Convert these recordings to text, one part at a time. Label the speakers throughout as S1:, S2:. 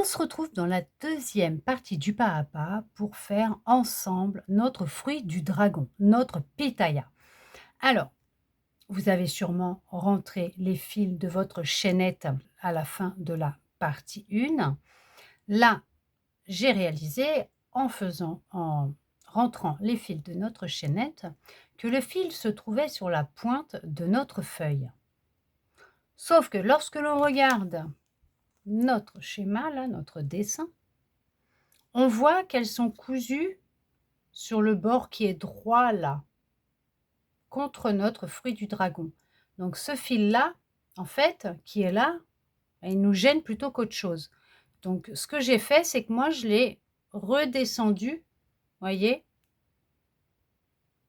S1: On se retrouve dans la deuxième partie du pas à pas pour faire ensemble notre fruit du dragon, notre pitaya. Alors, vous avez sûrement rentré les fils de votre chaînette à la fin de la partie 1. Là, j'ai réalisé en rentrant les fils de notre chaînette que le fil se trouvait sur la pointe de notre feuille. Sauf que lorsque l'on regarde notre schéma, là, notre dessin, on voit qu'elles sont cousues sur le bord qui est droit là, contre notre fruit du dragon. Donc ce fil-là, en fait, qui est là, il nous gêne plutôt qu'autre chose. Donc ce que j'ai fait, c'est que moi, je l'ai redescendu, voyez,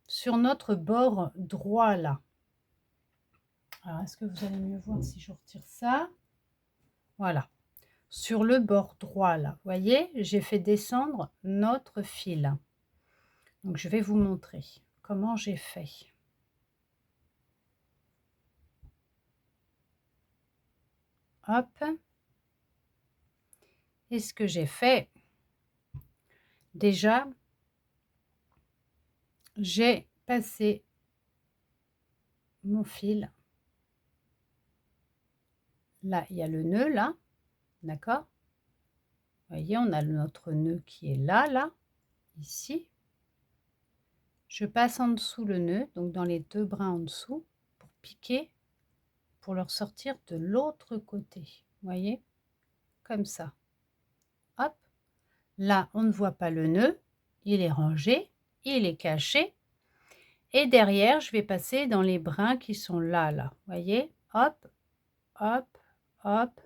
S1: sur notre bord droit là. Alors, est-ce que vous allez mieux voir si je retire ça? Voilà. Sur le bord droit là, voyez, j'ai fait descendre notre fil. Donc je vais vous montrer comment j'ai fait. Hop. Et ce que j'ai fait, déjà, j'ai passé mon fil. Là, il y a le nœud, là, d'accord? Vous voyez, on a notre nœud qui est là, ici. Je passe en dessous le nœud, donc dans les deux brins en dessous, pour piquer, pour leur sortir de l'autre côté. Vous voyez? Comme ça. Hop. Là, on ne voit pas le nœud. Il est rangé, il est caché. Et derrière, je vais passer dans les brins qui sont là. Vous voyez? Hop, hop, hop.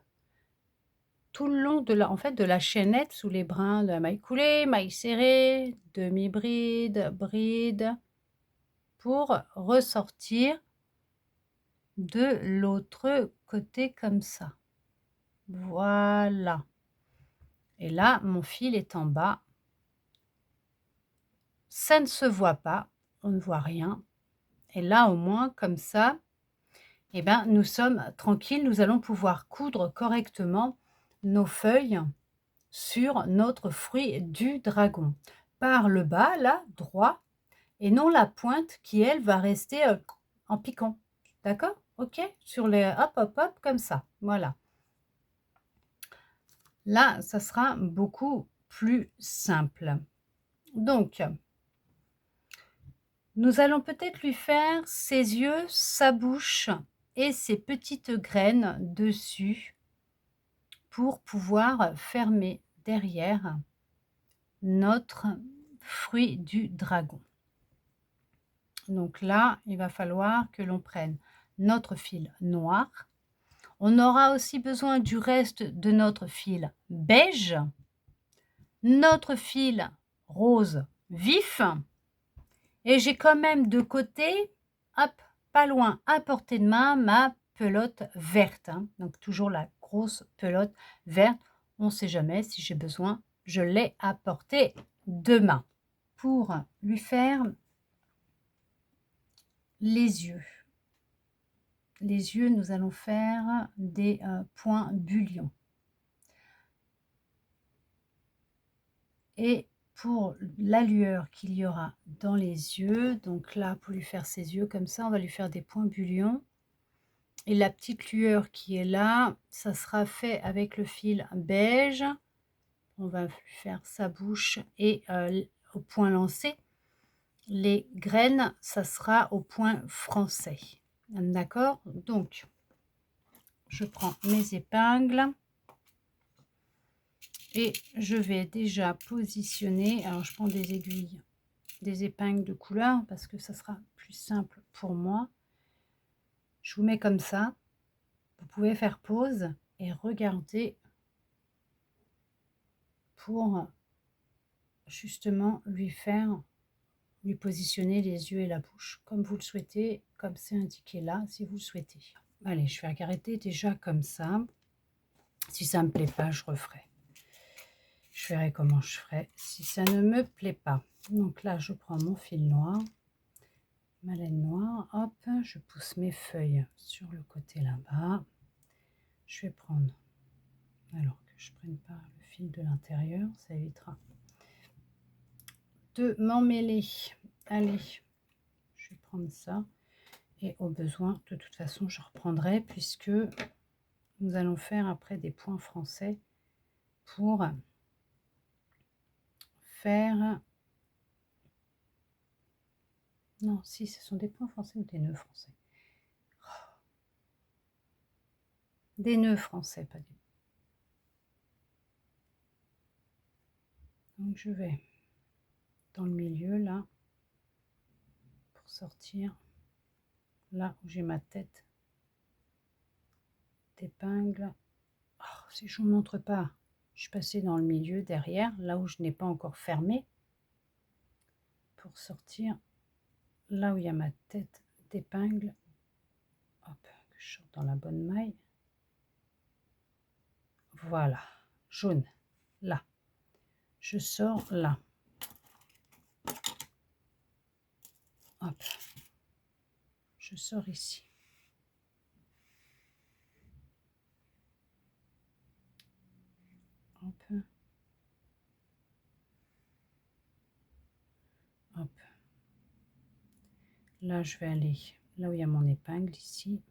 S1: Tout le long de la chaînette sous les brins de la maille coulée, maille serrée, demi-bride, bride, pour ressortir de l'autre côté comme ça. Voilà. Et là, mon fil est en bas. Ça ne se voit pas, on ne voit rien. Et là, au moins, comme ça, eh ben, nous sommes tranquilles, nous allons pouvoir coudre correctement nos feuilles sur notre fruit du dragon. Par le bas, là, droit, et non la pointe qui, elle, va rester en piquant. D'accord? Ok? Sur les hop, hop, hop, comme ça. Voilà. Là, ça sera beaucoup plus simple. Donc, nous allons peut-être lui faire ses yeux, sa bouche et ses petites graines dessus pour pouvoir fermer derrière notre fruit du dragon. Donc là, il va falloir que l'on prenne notre fil noir. On aura aussi besoin du reste de notre fil beige, notre fil rose vif, et j'ai quand même de côté, hop, pas loin, à portée de main, ma pelote verte. Donc toujours la grosse pelote verte. On ne sait jamais, si j'ai besoin, je l'ai à portée de main pour lui faire les yeux. Les yeux, nous allons faire des points bullion. Et pour la lueur qu'il y aura dans les yeux, donc là, pour lui faire ses yeux comme ça, on va lui faire des points bullion. Et la petite lueur qui est là, ça sera fait avec le fil beige. On va lui faire sa bouche et au point lancé. Les graines, ça sera au point français. D'accord? Donc, je prends mes épingles et je vais déjà positionner. Alors, je prends des aiguilles, des épingles de couleur parce que ça sera plus simple pour moi. Je vous mets comme ça. Vous pouvez faire pause et regarder pour justement lui positionner les yeux et la bouche comme vous le souhaitez, comme c'est indiqué là, si vous le souhaitez. Allez, je vais arrêter déjà comme ça. Si ça ne me plaît pas, je referai. Je verrai comment je ferai si ça ne me plaît pas. Donc là, je prends mon fil noir, ma laine noire, hop, je pousse mes feuilles sur le côté là-bas. Je vais prendre, alors que je prenne pas le fil de l'intérieur, ça évitera de m'emmêler. Allez, je vais prendre ça et au besoin, de toute façon, je reprendrai puisque nous allons faire après des points français pour faire... Non, si, ce sont des points français ou des nœuds français? Des nœuds français, pas des... Donc je vais dans le milieu là, pour sortir là où j'ai ma tête d'épingle. Oh, si je vous montre pas, je suis passée dans le milieu derrière, là où je n'ai pas encore fermé, pour sortir là où il y a ma tête d'épingle. Hop, que je sorte dans la bonne maille. Voilà, jaune, là. Je sors là. Hop, je sors ici. Hop. Hop. Là, je vais aller là où il y a mon épingle, ici,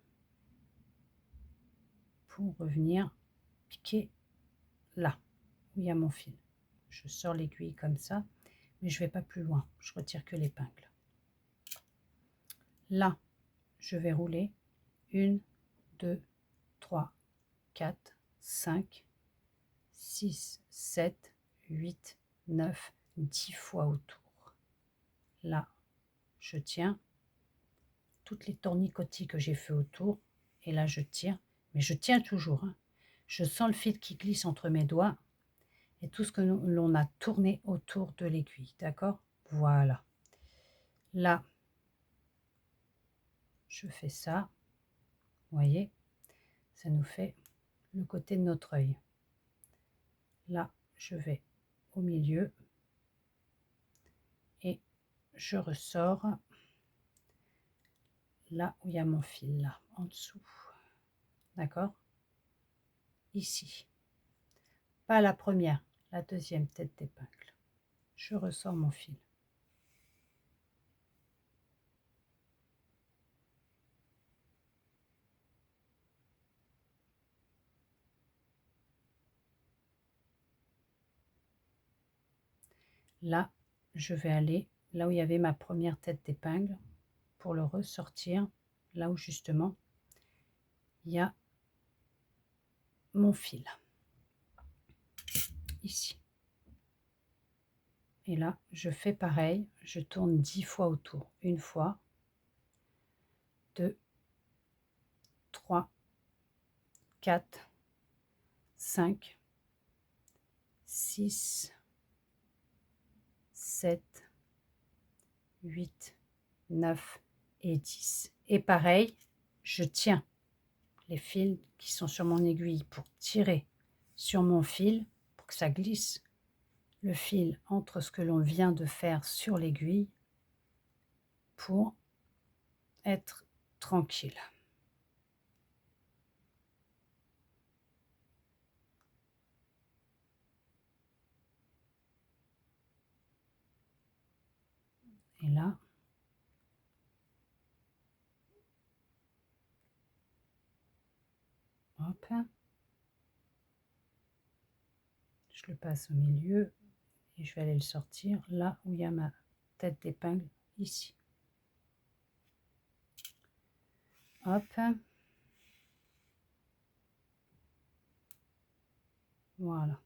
S1: pour revenir piquer là, où il y a mon fil. Je sors l'aiguille comme ça, mais je ne vais pas plus loin. Je retire que l'épingle. Là, je vais rouler 1, 2, 3, 4, 5, 6, 7, 8, 9, 10 fois autour. Là, je tiens toutes les tournicotis que j'ai fait autour, et là je tire, mais je tiens toujours, hein. Je sens le fil qui glisse entre mes doigts et tout ce que l'on a tourné autour de l'aiguille, d'accord? Voilà. Là, je fais ça, vous voyez, ça nous fait le côté de notre œil. Là, je vais au milieu et je ressors là où il y a mon fil, là, en dessous, d'accord? Ici. Pas la première, la deuxième tête d'épingle. Je ressors mon fil. Là, je vais aller là où il y avait ma première tête d'épingle pour le ressortir, là où justement il y a mon fil, ici. Et là, je fais pareil, je tourne 10 fois autour. 1 fois, 2, 3, 4, 5, 6, 7, 8, 9 et 10. Et pareil, je tiens les fils qui sont sur mon aiguille pour tirer sur mon fil, pour que ça glisse le fil entre ce que l'on vient de faire sur l'aiguille pour être tranquille. Et là, hop, je le passe au milieu et je vais aller le sortir là où il y a ma tête d'épingle, ici. Hop, voilà.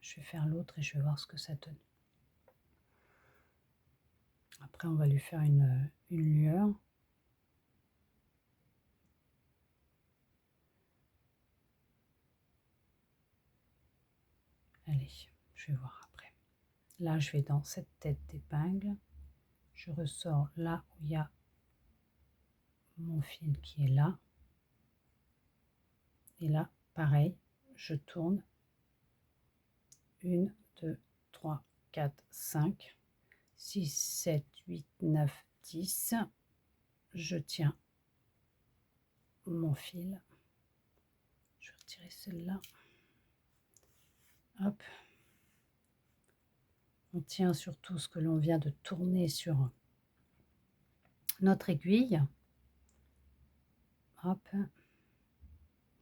S1: Je vais faire l'autre et je vais voir ce que ça donne. Après, on va lui faire une lueur. Allez, je vais voir après. Là, je vais dans cette tête d'épingle. Je ressors là où il y a mon fil qui est là. Et là, pareil, je tourne. 1, 2, 3, 4, 5, 6, 7, 8, 9, 10. Je tiens mon fil. Je vais retirer celle-là. Hop. On tient sur tout ce que l'on vient de tourner sur notre aiguille. Hop.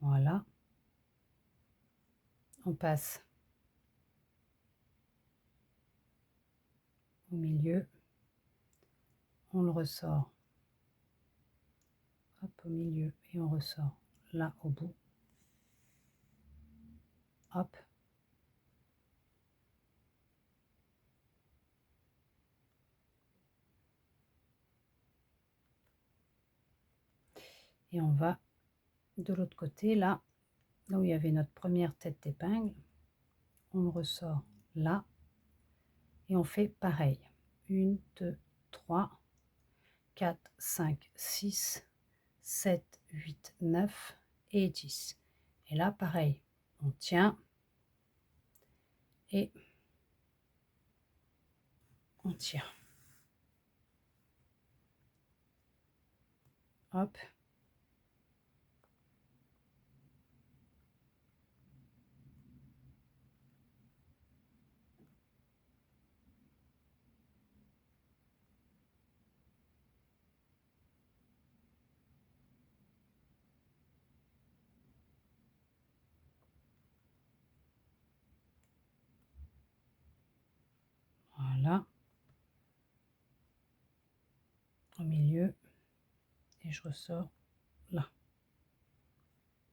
S1: Voilà. On passe au milieu. On le ressort. Hop, au milieu. Et on ressort là au bout. Hop. Et on va de l'autre côté, là où il y avait notre première tête d'épingle, on le ressort là et on fait pareil. 1, 2, 3, 4, 5, 6, 7, 8, 9 et 10. Et là, pareil, on tient et on tire. Hop. Voilà. Au milieu. Et je ressors là.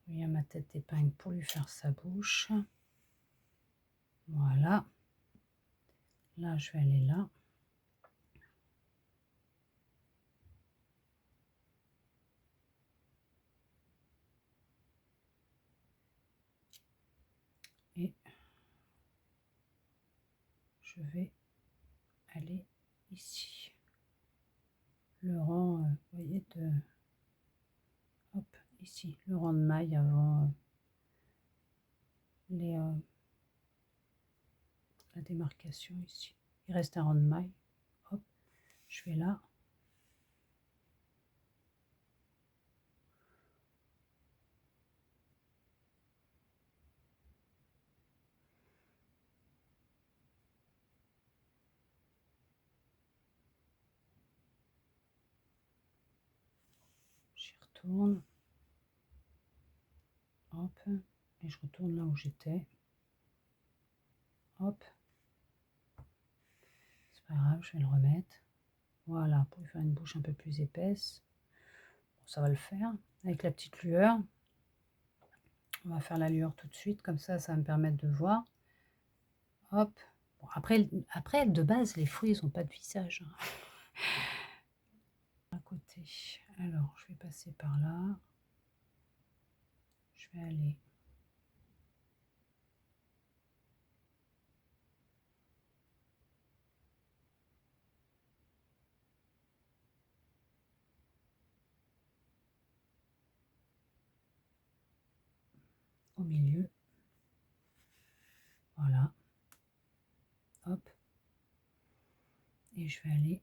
S1: Il y a ma tête d'épingle pour lui faire sa bouche. Voilà. Là, je vais aller là. Et je vais aller ici. Le rang, vous voyez, de... Hop, ici, le rang de maille avant la démarcation ici. Il reste un rang de maille. Hop, je vais là. J'y retourne. Hop, et je retourne là où j'étais. Hop. C'est pas grave, je vais le remettre. Voilà, pour lui faire une bouche un peu plus épaisse. Bon, ça va le faire. Avec la petite lueur. On va faire la lueur tout de suite, comme ça va me permettre de voir. Hop. Bon, après, de base, les fruits, ils n'ont pas de visage. Hein. À côté. Alors, je vais passer par là. Je vais aller au milieu. Voilà. Hop. Et je vais aller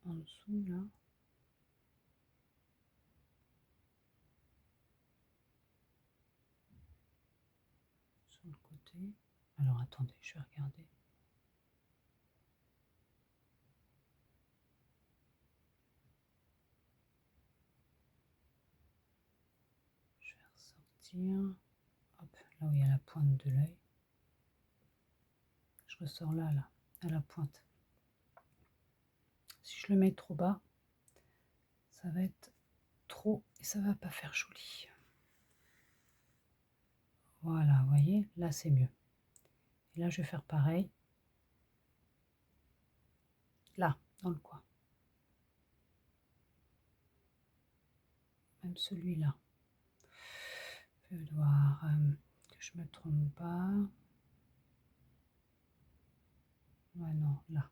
S1: en dessous là. Sur le côté. Alors attendez, je vais regarder. Je vais ressortir. Hop, là où il y a la pointe de l'œil. Je ressors là, à la pointe. Si je le mets trop bas, ça va être trop et ça va pas faire joli. Voilà, vous voyez, là c'est mieux. Et là, je vais faire pareil. Là, dans le coin. Même celui-là. Je vais voir que je me trompe pas. Ouais, non, là.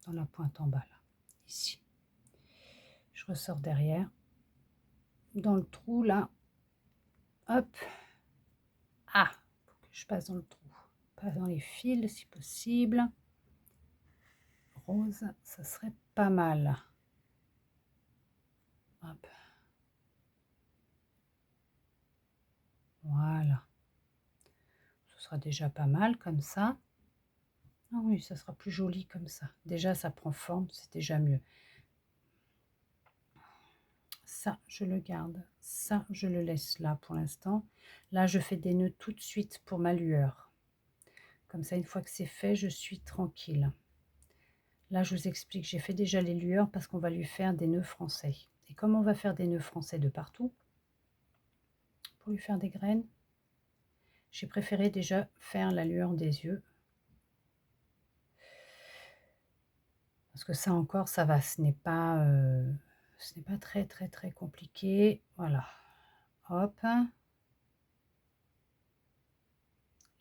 S1: Dans la pointe en bas, là. Ici. Je ressors derrière. Dans le trou, là. Hop. Ah, faut que je passe dans le trou. Pas dans les fils, si possible. Rose, ça serait pas mal. Hop. Voilà. Ce sera déjà pas mal comme ça. Ah oui, ça sera plus joli comme ça. Déjà, ça prend forme, c'est déjà mieux. Ça, je le garde. Ça, je le laisse là pour l'instant. Là, je fais des nœuds tout de suite pour ma lueur. Comme ça, une fois que c'est fait, je suis tranquille. Là, je vous explique, j'ai fait déjà les lueurs parce qu'on va lui faire des nœuds français. Et comme on va faire des nœuds français de partout, pour lui faire des graines, j'ai préféré déjà faire la lueur des yeux. Parce que ça encore, ça va, ce n'est pas très très très compliqué. Voilà, hop.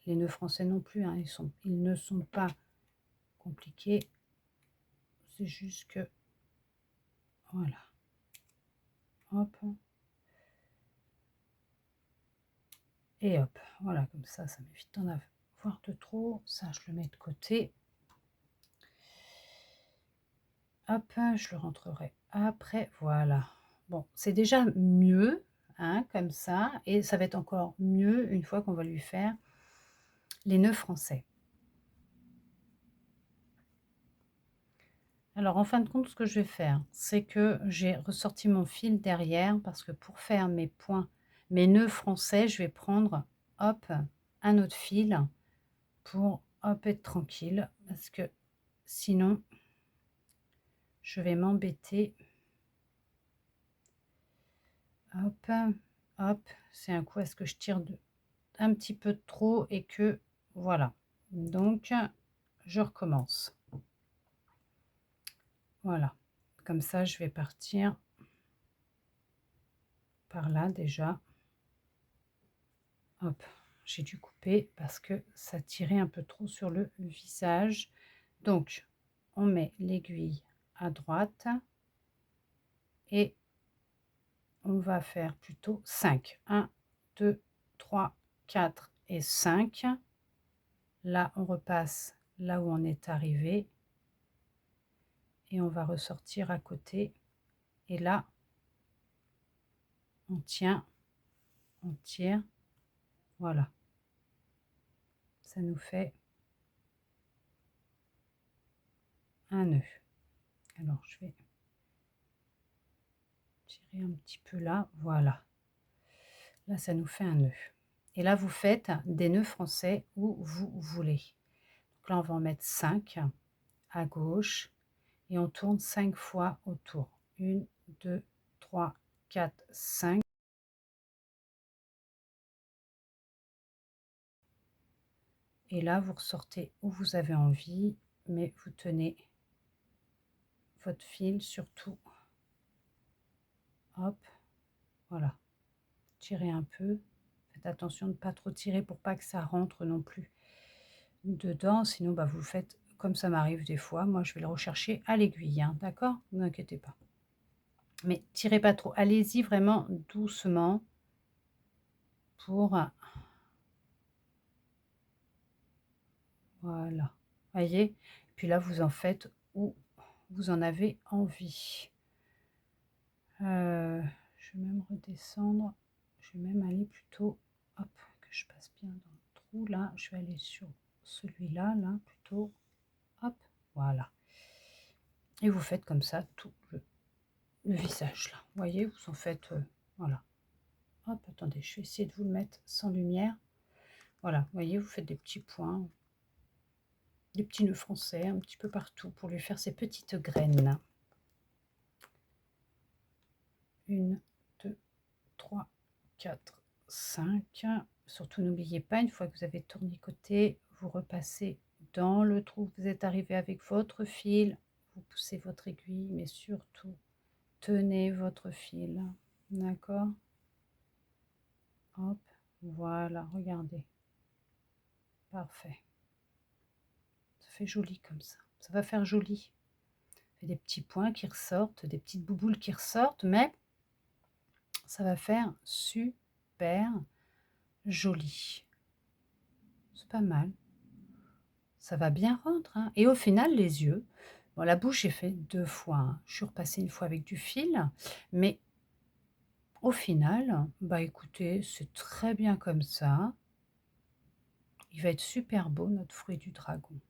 S1: Les nœuds français non plus, hein, ils ne sont pas compliqués. C'est juste que, voilà, hop. Et hop, voilà, comme ça m'évite d'en avoir de trop. Ça, je le mets de côté. Hop, je le rentrerai après, voilà. Bon, c'est déjà mieux, hein, comme ça, et ça va être encore mieux une fois qu'on va lui faire les nœuds français. Alors, en fin de compte, ce que je vais faire, c'est que j'ai ressorti mon fil derrière parce que pour faire mes points, mes nœuds français, je vais prendre, hop, un autre fil pour, hop, être tranquille parce que sinon, je vais m'embêter. Hop, hop, c'est un coup, est-ce que je tire un petit peu de trop et que, voilà. Donc, je recommence. Voilà, comme ça, je vais partir par là déjà. Hop, j'ai dû couper parce que ça tirait un peu trop sur le visage. Donc, on met l'aiguille à droite et on va faire plutôt 5. 1, 2, 3, 4 et 5. Là, on repasse là où on est arrivé et on va ressortir à côté. Et là, on tient, on tire. Voilà. Ça nous fait un nœud. Alors, je vais tirer un petit peu là. Voilà. Là, ça nous fait un nœud. Et là, vous faites des nœuds français où vous voulez. Donc là, on va en mettre 5 à gauche et on tourne 5 fois autour. 1, 2, 3, 4, 5. Et là, vous ressortez où vous avez envie, mais vous tenez votre fil surtout. Hop, voilà. Tirez un peu. Faites attention de ne pas trop tirer pour pas que ça rentre non plus dedans. Sinon, bah, vous faites comme ça m'arrive des fois. Moi, je vais le rechercher à l'aiguille, hein, d'accord? Ne vous inquiétez pas. Mais tirez pas trop. Allez-y vraiment doucement pour... Voilà. Voyez? Puis là, vous en faites où vous en avez envie. Je vais même redescendre. Je vais même aller plutôt... Hop, que je passe bien dans le trou. Là, je vais aller sur celui-là, là, plutôt. Hop, voilà. Et vous faites comme ça tout le visage, là. Vous voyez, vous en faites... voilà. Hop, attendez, je vais essayer de vous le mettre sans lumière. Voilà, vous voyez, vous faites des petits points, des petits nœuds français un petit peu partout pour lui faire ses petites graines. 1, 2, 3, 4, 5. Surtout n'oubliez pas, une fois que vous avez tournicoté, vous repassez dans le trou que vous êtes arrivé avec votre fil, vous poussez votre aiguille, mais surtout tenez votre fil, d'accord? Hop, voilà, regardez, parfait. Ça fait joli comme ça va faire joli. Fait des petits points qui ressortent, des petites bouboules qui ressortent, mais ça va faire super joli. C'est pas mal. Ça va bien rendre, hein. Et au final, les yeux, bon, la bouche, j'ai fait 2 fois, hein. Je suis repassée une fois avec du fil, mais au final, bah, écoutez, c'est très bien comme ça. Il va être super beau notre fruit du dragon.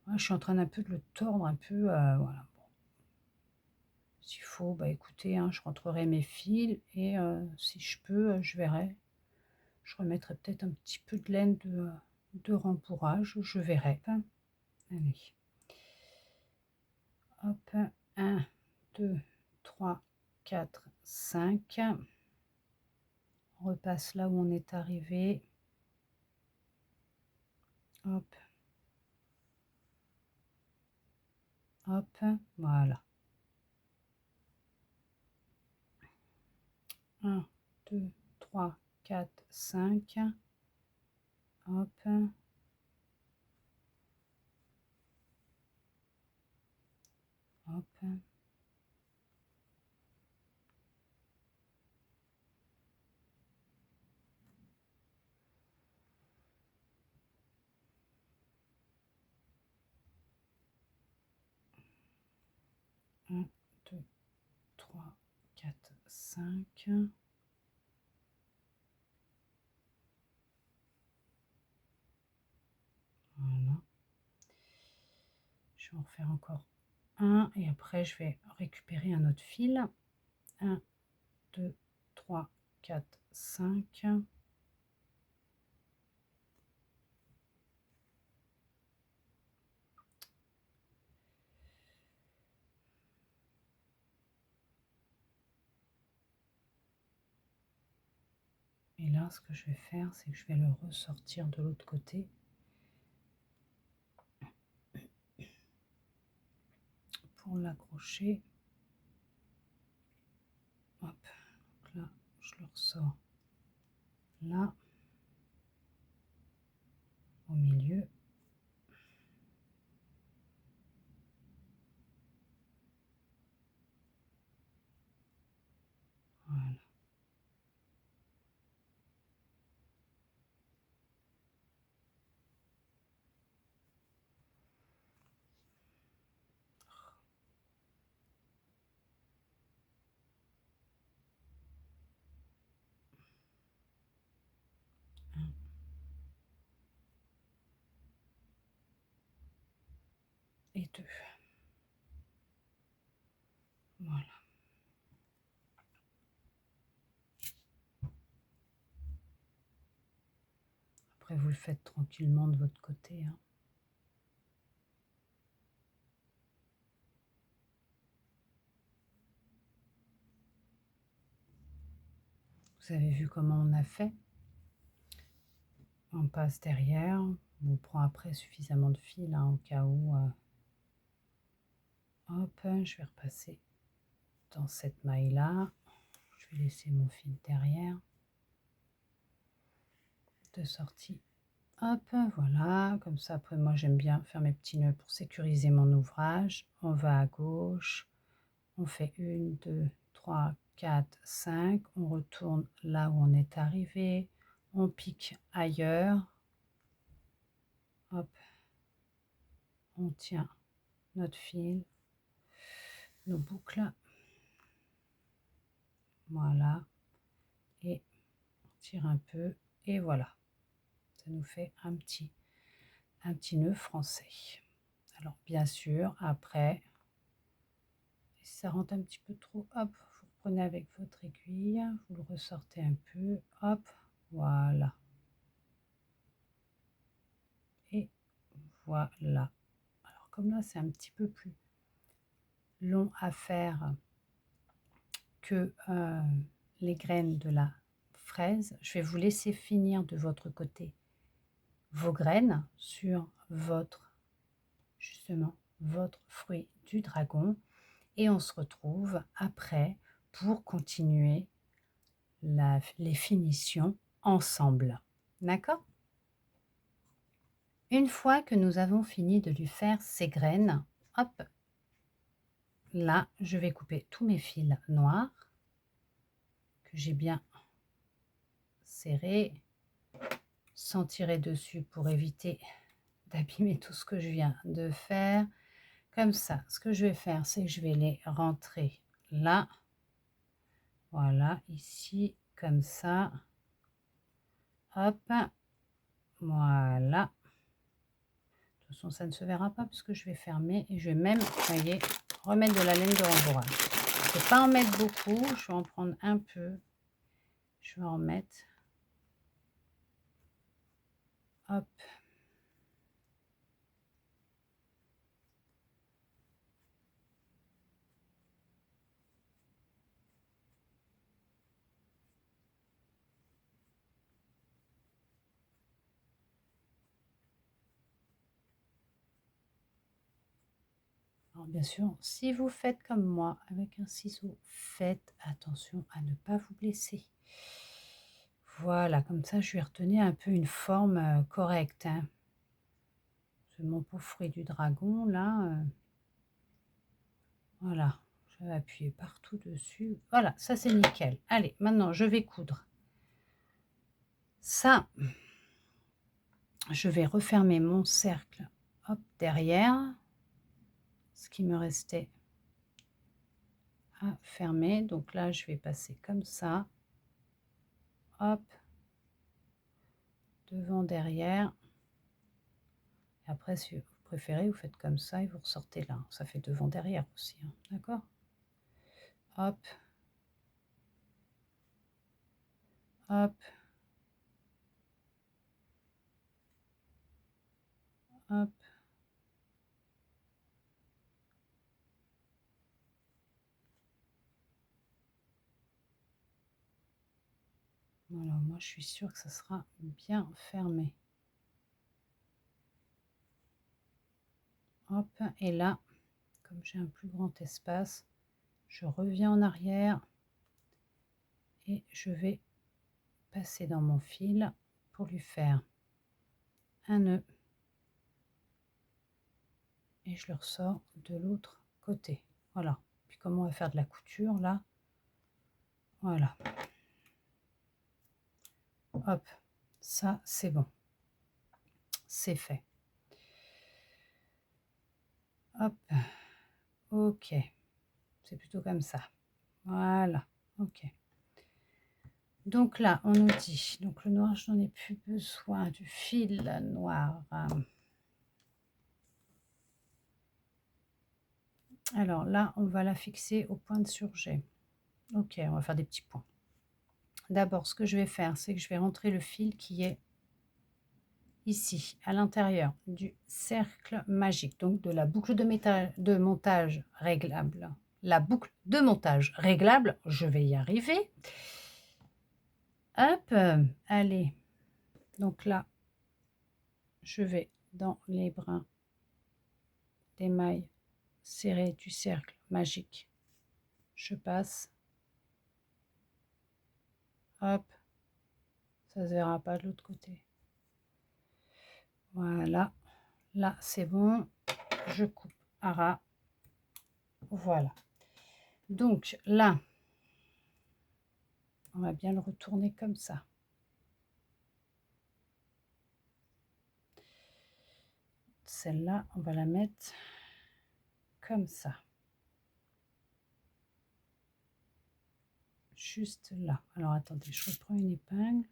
S1: Ah, je suis en train d'un peu de le tordre un peu, voilà. Bon, s'il faut, bah, écoutez, hein, je rentrerai mes fils et si je peux, je verrai. Je remettrai peut-être un petit peu de laine de rempourrage, je verrai, hein. Allez. Hop, 1, 2, 3, 4, 5. On repasse là où on est arrivé. Hop, hop, voilà. 1, 2, 3, 4, 5. Hop, hop. 1, 2, 3, 4, 5. Voilà. Je vais en faire encore un et après je vais récupérer un autre fil. 1, 2, 3, 4, 5. Et là, ce que je vais faire, c'est que je vais le ressortir de l'autre côté pour l'accrocher. Hop, donc là, je le ressors là, au milieu. Voilà. Un et deux. Voilà. Après, vous le faites tranquillement de votre côté, hein. Vous avez vu comment on a fait? On passe derrière. On prend après suffisamment de fil, hein, au cas où. Hop, je vais repasser dans cette maille-là. Je vais laisser mon fil derrière. De sortie. Hop, voilà. Comme ça, après, moi, j'aime bien faire mes petits nœuds pour sécuriser mon ouvrage. On va à gauche. On fait 1, 2, 3, 4, 5. On retourne là où on est arrivé. On pique ailleurs. Hop. On tient notre fil, nos boucles. Voilà. Et on tire un peu. Et voilà. Ça nous fait un petit nœud français. Alors, bien sûr, après, si ça rentre un petit peu trop, hop, vous reprenez avec votre aiguille, vous le ressortez un peu, hop, voilà. Et voilà. Alors, comme là, c'est un petit peu plus long à faire que les graines de la fraise. Je vais vous laisser finir de votre côté vos graines sur justement, votre fruit du dragon. Et on se retrouve après pour continuer les finitions ensemble. D'accord? Une fois que nous avons fini de lui faire ses graines, hop, là, je vais couper tous mes fils noirs que j'ai bien serrés, sans tirer dessus pour éviter d'abîmer tout ce que je viens de faire. Comme ça, ce que je vais faire, c'est que je vais les rentrer là. Voilà, ici, comme ça. Hop, voilà. De toute façon, ça ne se verra pas parce que je vais fermer et je vais même, voyez, remettre de la laine de rembourrage. Je ne vais pas en mettre beaucoup, je vais en prendre un peu. Je vais en mettre. Hop. Alors, bien sûr, si vous faites comme moi avec un ciseau, faites attention à ne pas vous blesser. Voilà, comme ça, je vais retenir un peu une forme correcte. Hein. C'est mon pauvre fruit du dragon, là. Voilà, je vais appuyer partout dessus. Voilà, ça c'est nickel. Allez, maintenant, je vais coudre. Ça, je vais refermer mon cercle, hop, derrière. Ce qui me restait à fermer. Donc là, je vais passer comme ça. Hop, devant, derrière. Et après, si vous préférez, vous faites comme ça et vous ressortez là. Ça fait devant, derrière aussi. Hein, d'accord? Hop. Hop. Hop. Voilà, moi je suis sûre que ça sera bien fermé. Hop, et là, comme j'ai un plus grand espace, je reviens en arrière et je vais passer dans mon fil pour lui faire un nœud et je le ressors de l'autre côté. Voilà. Puis comme on va faire de la couture là, voilà. Hop, ça c'est bon, c'est fait. Hop, ok, c'est plutôt comme ça. Voilà, ok. Donc là, on nous dit, donc le noir, je n'en ai plus besoin du fil noir. Alors là, on va la fixer au point de surjet. Ok, on va faire des petits points. D'abord, ce que je vais faire, c'est que je vais rentrer le fil qui est ici, à l'intérieur du cercle magique, donc de la boucle de montage réglable. La boucle de montage réglable, je vais y arriver. Hop, allez. Donc là, je vais dans les brins des mailles serrées du cercle magique. Je passe. Hop, ça se verra pas de l'autre côté. Voilà, là c'est bon. Je coupe à ras. Voilà. Donc là, on va bien le retourner comme ça. Celle-là, on va la mettre comme ça. Juste là. Alors attendez, je reprends une épingle.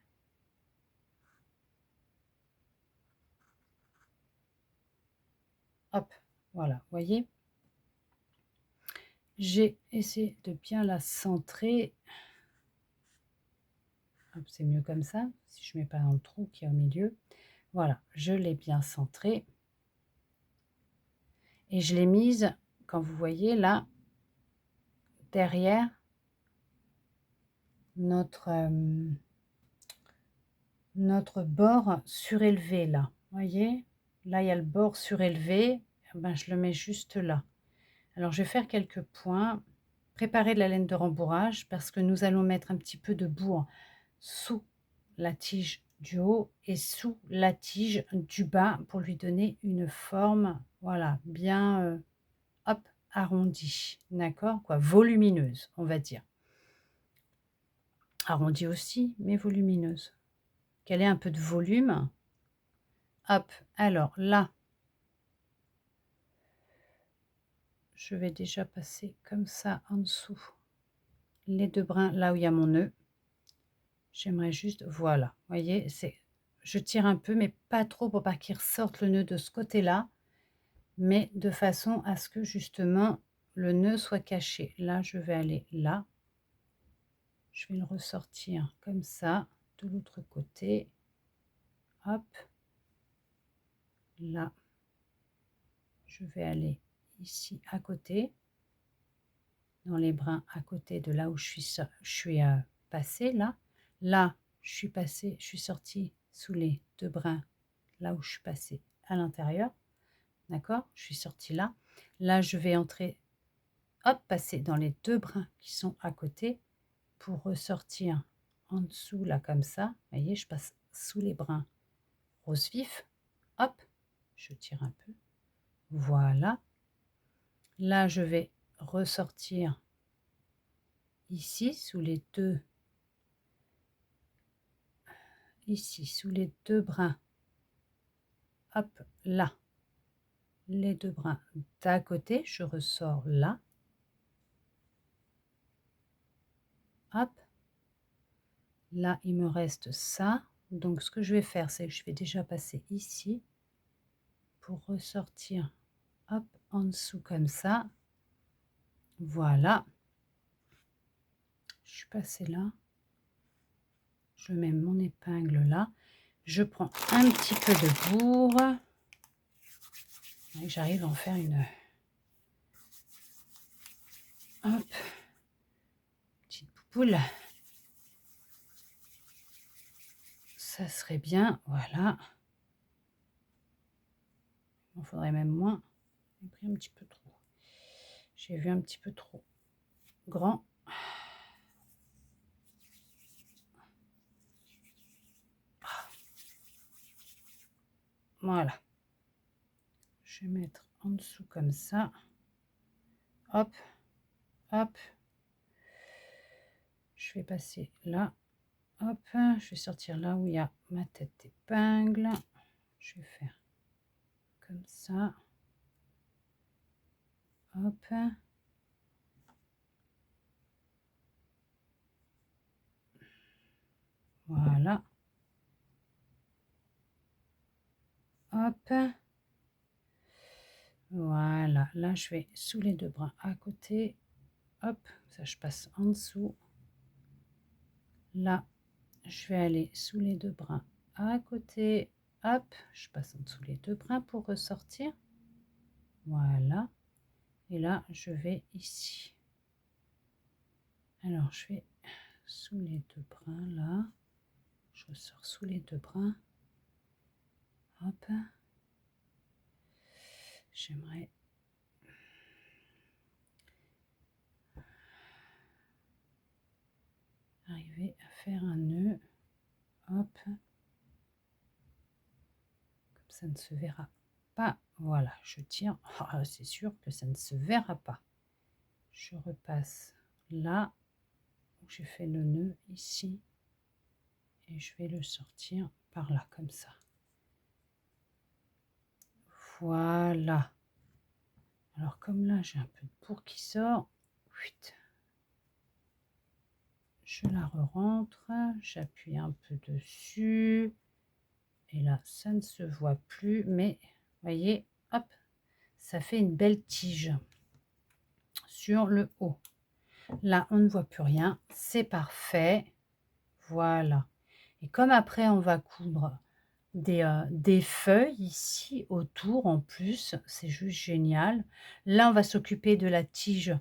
S1: Hop, voilà, voyez. J'ai essayé de bien la centrer. C'est mieux comme ça, si je ne mets pas dans le trou qui est au milieu. Voilà, je l'ai bien centrée. Et je l'ai mise, quand vous voyez là, derrière notre notre bord surélevé là. Voyez? Là, il y a le bord surélevé. Eh ben, je le mets juste là. Alors, je vais faire quelques points. Préparer de la laine de rembourrage parce que nous allons mettre un petit peu de bourre sous la tige du haut et sous la tige du bas pour lui donner une forme, voilà, bien, hop, arrondie, d'accord, quoi, volumineuse, on va dire. Arrondie aussi, mais volumineuse. Qu'elle ait un peu de volume. Hop, alors là, je vais déjà passer comme ça en dessous les 2 brins, là où il y a mon nœud. J'aimerais juste, voilà, vous voyez, je tire un peu, mais pas trop pour pas qu'il ressorte le nœud de ce côté-là, mais de façon à ce que justement le nœud soit caché. Là, je vais aller là, je vais le ressortir comme ça, de l'autre côté, hop, là, je vais aller ici à côté, dans les brins à côté de là où je suis passée, là, je suis passée, je suis sortie sous les 2 brins, là où je suis passée à l'intérieur. D'accord, je suis sortie là. Là, je vais entrer, hop, passer dans les 2 brins qui sont à côté pour ressortir en dessous, là, comme ça. Vous voyez, je passe sous les brins rose vif. Hop, je tire un peu. Voilà. Là, je vais ressortir ici, sous les 2, ici, sous les 2 brins. Hop, là. Les 2 brins d'à côté, je ressors là. Hop. Là, il me reste ça. Donc, ce que je vais faire, c'est que je vais déjà passer ici pour ressortir, hop, en dessous comme ça. Voilà. Je suis passée là. Je mets mon épingle là. Je prends un petit peu de bourre. Et j'arrive à en faire une... Hop. Petite poupoule. Ça serait bien. Voilà. Il en faudrait même moins. J'ai pris un petit peu trop. J'ai vu un petit peu trop grand. Voilà. Je vais mettre en dessous comme ça. Hop, hop. Je vais passer là. Hop, je vais sortir là où il y a ma tête d'épingle. Je vais faire comme ça. Hop. Voilà. Hop. Voilà. Là, je vais sous les 2 bras à côté. Hop. Ça, je passe en dessous. Là, je vais aller sous les 2 bras à côté. Hop. Je passe en dessous les 2 bras pour ressortir. Voilà. Et là, je vais ici. Alors, je vais sous les 2 brins là. Je ressors sous les 2 brins. Hop. J'aimerais arriver à faire un nœud. Hop. Comme ça ne se verra pas. Voilà, je tiens. Oh, c'est sûr que ça ne se verra pas. Je repasse là où j'ai fait le nœud ici. Et je vais le sortir par là, comme ça. Voilà. Alors comme là, j'ai un peu de bourre qui sort. Je la re-rentre. J'appuie un peu dessus. Et là, ça ne se voit plus. Mais, voyez, hop, ça fait une belle tige sur le haut. Là, on ne voit plus rien. C'est parfait. Voilà. Et comme après, on va coudre des feuilles ici autour en plus, c'est juste génial. Là, on va s'occuper de la tige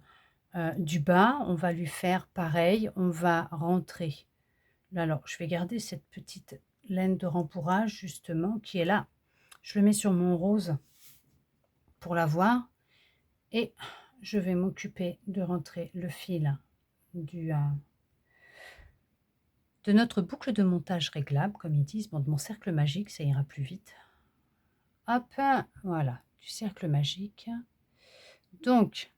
S1: du bas. On va lui faire pareil. On va rentrer. Là, alors, je vais garder cette petite laine de rempourrage justement qui est là. Je le mets sur mon rose pour la voir et je vais m'occuper de rentrer le fil du, de notre boucle de montage réglable, comme ils disent, bon, de mon cercle magique, ça ira plus vite. Hop, voilà, du cercle magique. Donc,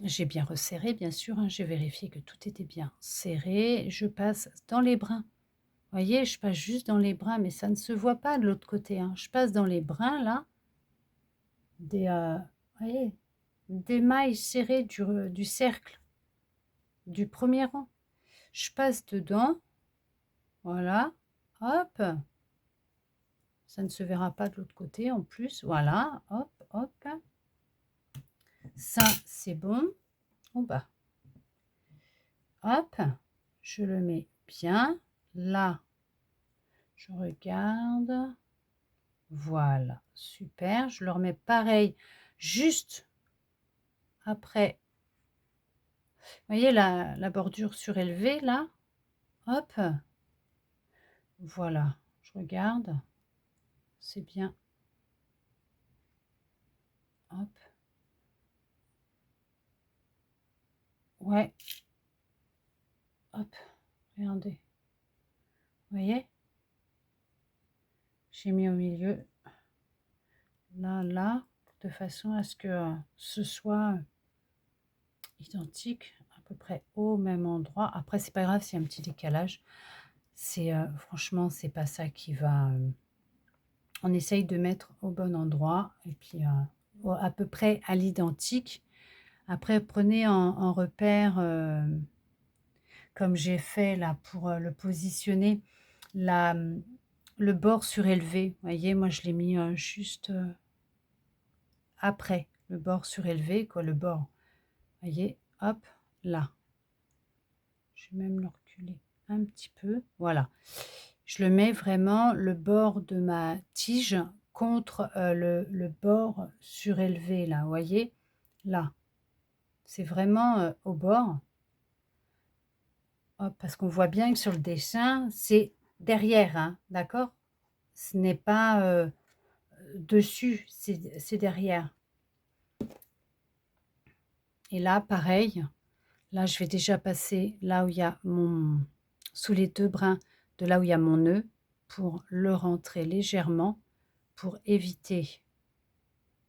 S1: j'ai bien resserré, bien sûr, hein, j'ai vérifié que tout était bien serré. Je passe dans les brins. Vous voyez, je passe juste dans les brins, mais ça ne se voit pas de l'autre côté, hein. Je passe dans les brins, là, des, voyez, des mailles serrées du cercle, du premier rang. Je passe dedans, voilà, hop. Ça ne se verra pas de l'autre côté en plus, voilà, hop, hop. Ça, c'est bon. En bas. Hop, je le mets bien. Là, je regarde. Voilà, super. Je le remets pareil, juste après. Vous voyez la bordure surélevée, là? Hop. Voilà, je regarde. C'est bien. Hop. Ouais. Hop. Regardez. Vous voyez? J'ai mis au milieu. Là, là, de façon à ce que ce soit identique, à peu près au même endroit. Après, c'est pas grave s'il y a un petit décalage. C'est franchement, c'est pas ça qui va. On essaye de mettre au bon endroit et puis à peu près à l'identique. Après, prenez en repère, comme j'ai fait là pour le positionner, la, le bord surélevé. Vous voyez, moi je l'ai mis juste après le bord surélevé, quoi, le bord. Vous voyez, hop, là. Je vais même le reculer un petit peu. Voilà. Je le mets vraiment le bord de ma tige contre le bord surélevé, là. Vous voyez, là. C'est vraiment au bord. Hop, parce qu'on voit bien que sur le dessin, c'est derrière, hein, d'accord? Ce n'est pas dessus, c'est derrière. Et là, pareil. Là, je vais déjà passer là où il y a mon... sous les deux brins de là où il y a mon nœud pour le rentrer légèrement pour éviter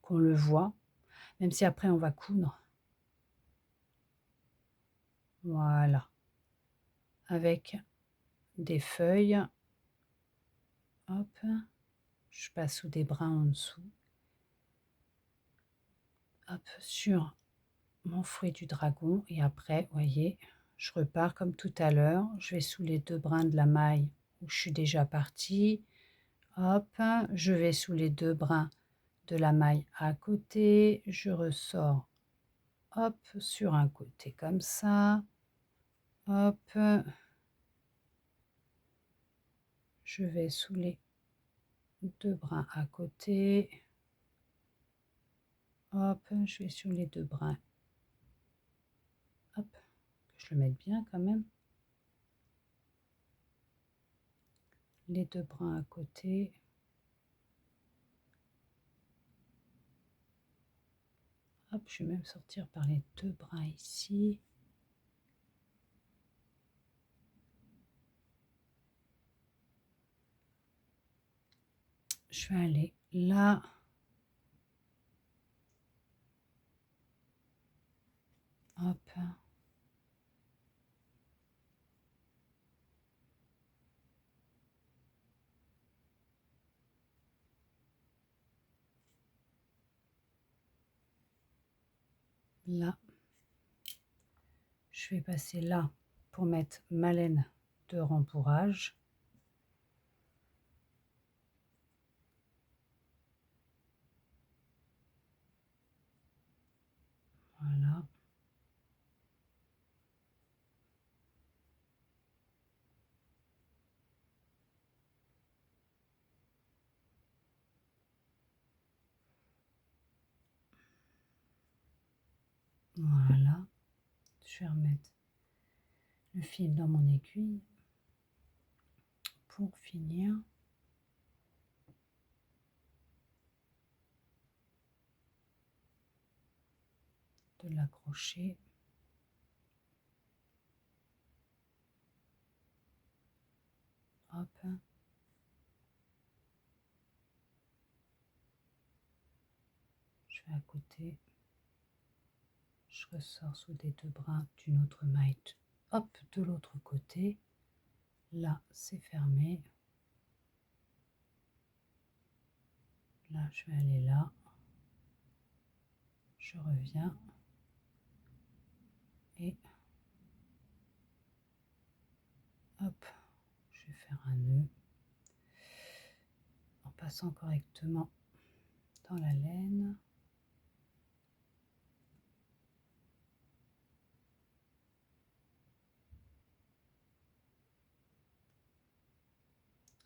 S1: qu'on le voit, même si après on va coudre. Voilà. Avec des feuilles. Hop. Je passe sous des brins en dessous. Hop, sur mon fruit du dragon. Et après, voyez, je repars comme tout à l'heure. Je vais sous les deux brins de la maille où je suis déjà partie. Hop, je vais sous les deux brins de la maille à côté. Je ressors, hop, sur un côté comme ça. Hop, je vais sous les deux brins à côté. Hop, je vais sur les deux brins. Hop, que je le mette bien quand même. Les deux brins à côté. Hop, je vais même sortir par les deux brins ici. Je vais aller là. Hop. Là. Je vais passer là pour mettre ma laine de rempourrage. Voilà. Voilà. Je vais remettre le fil dans mon aiguille pour finir. de l'accrocher. Hop. Je vais à côté. Je ressors sous des deux brins d'une autre maille. Hop, de l'autre côté. Là, c'est fermé. Là, je vais aller là. Je reviens. Et hop, je vais faire un nœud en passant correctement dans la laine.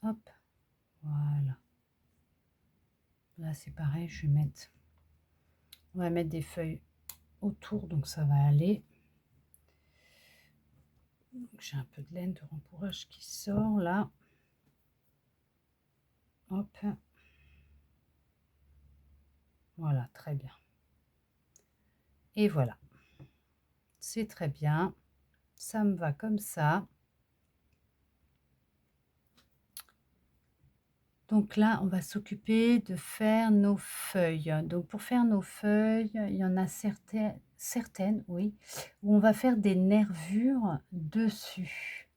S1: Hop, voilà. Là, c'est pareil, on va mettre des feuilles autour, donc ça va aller. J'ai un peu de laine de rempourrage qui sort là. Hop. Voilà, très bien. Et voilà. C'est très bien. Ça me va comme ça. Donc là, on va s'occuper de faire nos feuilles. Donc pour faire nos feuilles, il y en a certaines, oui, où on va faire des nervures dessus.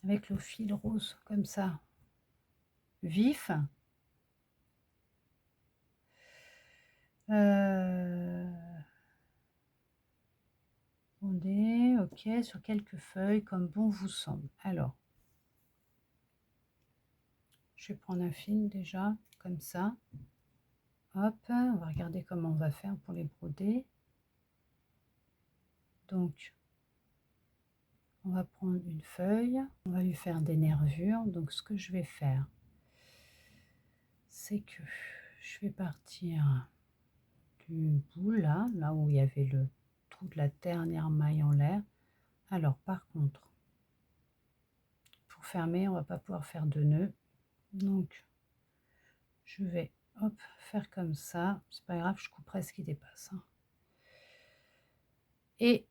S1: Avec le fil rose, comme ça, vif. Attendez, ok, sur quelques feuilles, comme bon vous semble. Alors, je vais prendre un fil déjà, comme ça. Hop, on va regarder comment on va faire pour les broder. Donc, on va prendre une feuille, on va lui faire des nervures. Donc, ce que je vais faire, c'est que je vais partir du bout là, là où il y avait le trou de la dernière maille en l'air. Alors, par contre, pour fermer, on va pas pouvoir faire de nœud. Donc, je vais hop, faire comme ça. C'est pas grave, je couperai ce qui dépasse. Hein. Et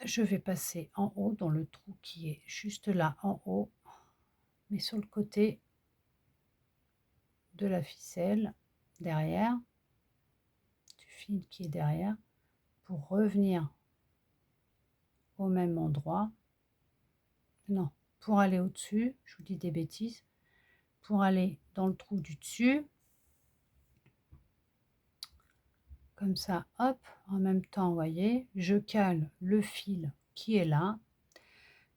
S1: je vais passer en haut dans le trou qui est juste là en haut, mais sur le côté de la ficelle derrière, du fil qui est derrière, pour revenir au même endroit. Non, pour aller au-dessus, je vous dis des bêtises, pour aller dans le trou du dessus, comme ça, hop, en même temps, vous voyez, je cale le fil qui est là.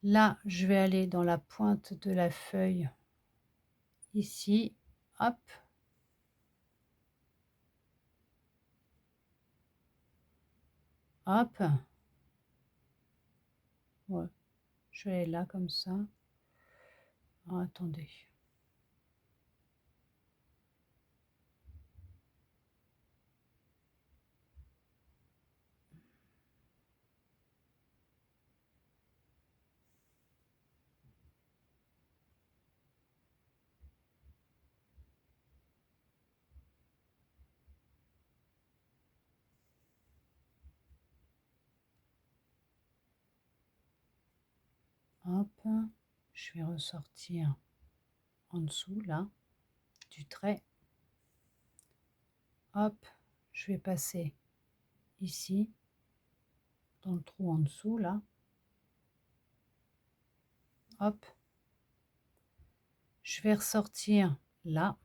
S1: Là, je vais aller dans la pointe de la feuille, ici, hop. Hop. Ouais. Je vais aller là, comme ça. Oh, attendez. Hop. Je vais ressortir en dessous, là, du trait. Hop. Je vais passer ici, dans le trou en dessous, là. Hop. Je vais ressortir là.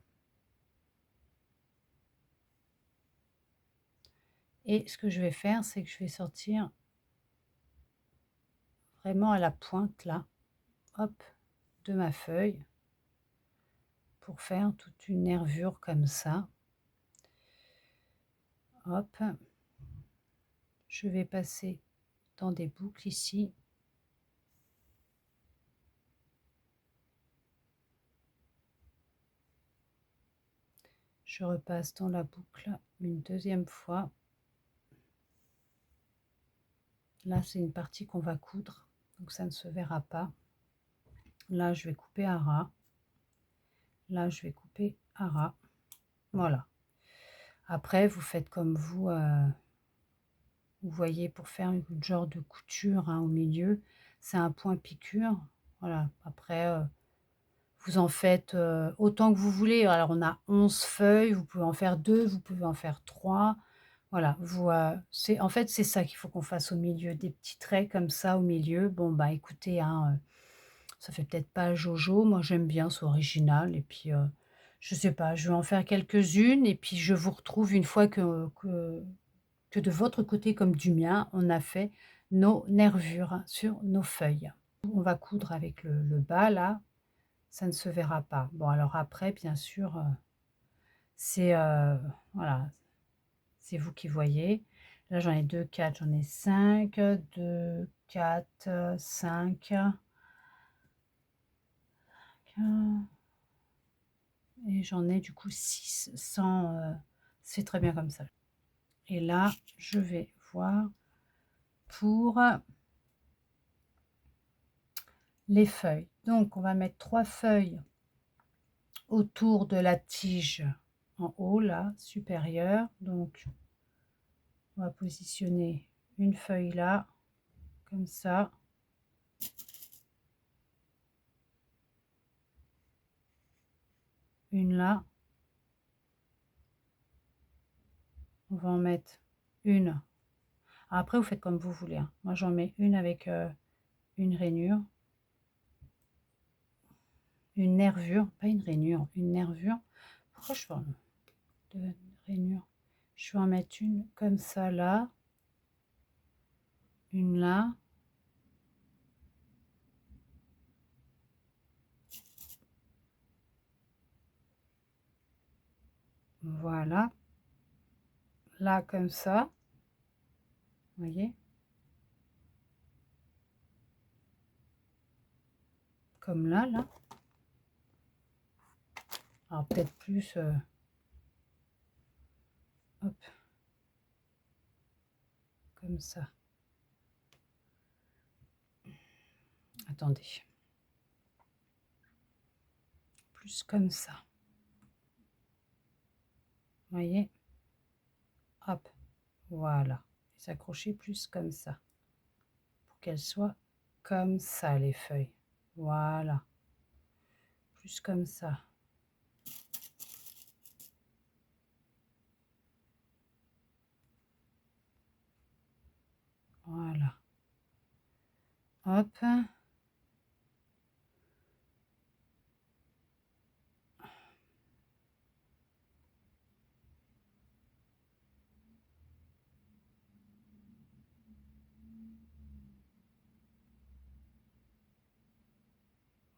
S1: Et ce que je vais faire, c'est que je vais sortir vraiment à la pointe, là, hop, de ma feuille, pour faire toute une nervure comme ça. Hop. Je vais passer dans des boucles ici. Je repasse dans la boucle une deuxième fois. Là, c'est une partie qu'on va coudre, donc ça ne se verra pas. Là, je vais couper à ras. Là, je vais couper à ras. Voilà. Après, vous faites comme vous vous voyez, pour faire une genre de couture, hein, au milieu. C'est un point piqûre. Voilà, après, vous en faites, autant que vous voulez. Alors on a 11 feuilles, vous pouvez en faire 2, vous pouvez en faire 3. Voilà, vous, c'est en fait, c'est ça qu'il faut qu'on fasse au milieu, des petits traits comme ça au milieu. Bon, bah, écoutez, hein, ça fait peut-être pas jojo, moi j'aime bien, c'est original et puis, je sais pas, je vais en faire quelques-unes et puis je vous retrouve une fois que de votre côté comme du mien, on a fait nos nervures sur nos feuilles. On va coudre avec le bas là, ça ne se verra pas. Bon alors après bien sûr, c'est, voilà, c'est vous qui voyez. Là j'en ai 2, 4, j'en ai 5, 2, 4, 5, et j'en ai du coup 6 sans, c'est très bien comme ça. Et là, je vais voir pour les feuilles. Donc on va mettre 3 feuilles autour de la tige en haut là, supérieure. Donc on va positionner une feuille là, comme ça. Une là. On va en mettre une. Après, vous faites comme vous voulez, hein. Moi, j'en mets une avec une rainure. Une nervure, pas une rainure, une nervure. Pourquoi je parle de rainure? Je vais en mettre une comme ça là. Une là. Voilà. Là, comme ça. Vous voyez? Comme là, là. Alors, peut-être plus... hop. Comme ça. Attendez. Plus comme ça. Vous voyez? Hop. Voilà. Et s'accrocher plus comme ça. Pour qu'elles soient comme ça, les feuilles. Voilà. Plus comme ça. Voilà. Hop.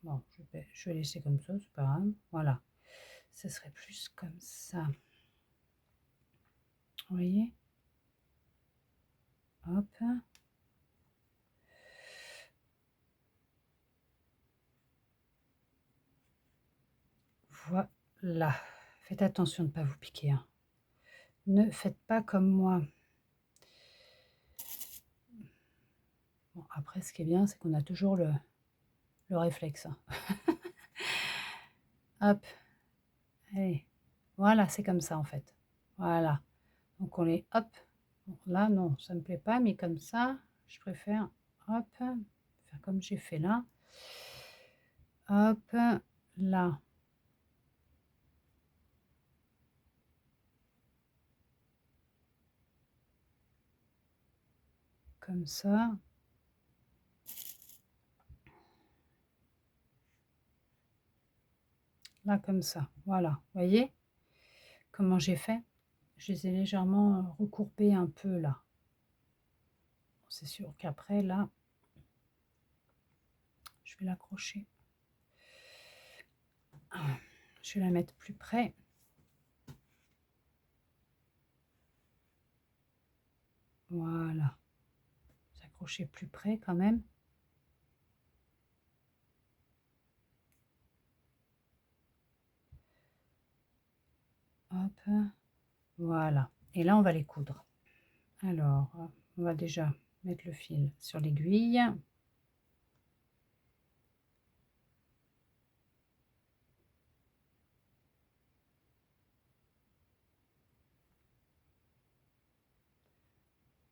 S1: Bon, je vais laisser comme ça, c'est pas grave. Voilà. Ce serait plus comme ça. Vous voyez? Hop. Voilà. Faites attention de ne pas vous piquer, hein. Ne faites pas comme moi. Bon, après, ce qui est bien, c'est qu'on a toujours le réflexe, hein. Hop. Allez. Voilà, c'est comme ça, en fait. Voilà. Donc, on les... Hop. Bon, là, non, ça ne me plaît pas, mais comme ça, je préfère... Hop. Faire comme j'ai fait là. Hop. Là. Comme ça. Là, comme ça. Voilà. Vous voyez comment j'ai fait? Je les ai légèrement recourbés un peu là. C'est sûr qu'après, là, je vais l'accrocher. Je vais la mettre plus près. Voilà. S'accrocher plus près quand même. Hop. Voilà. Et là, on va les coudre. Alors, on va déjà mettre le fil sur l'aiguille.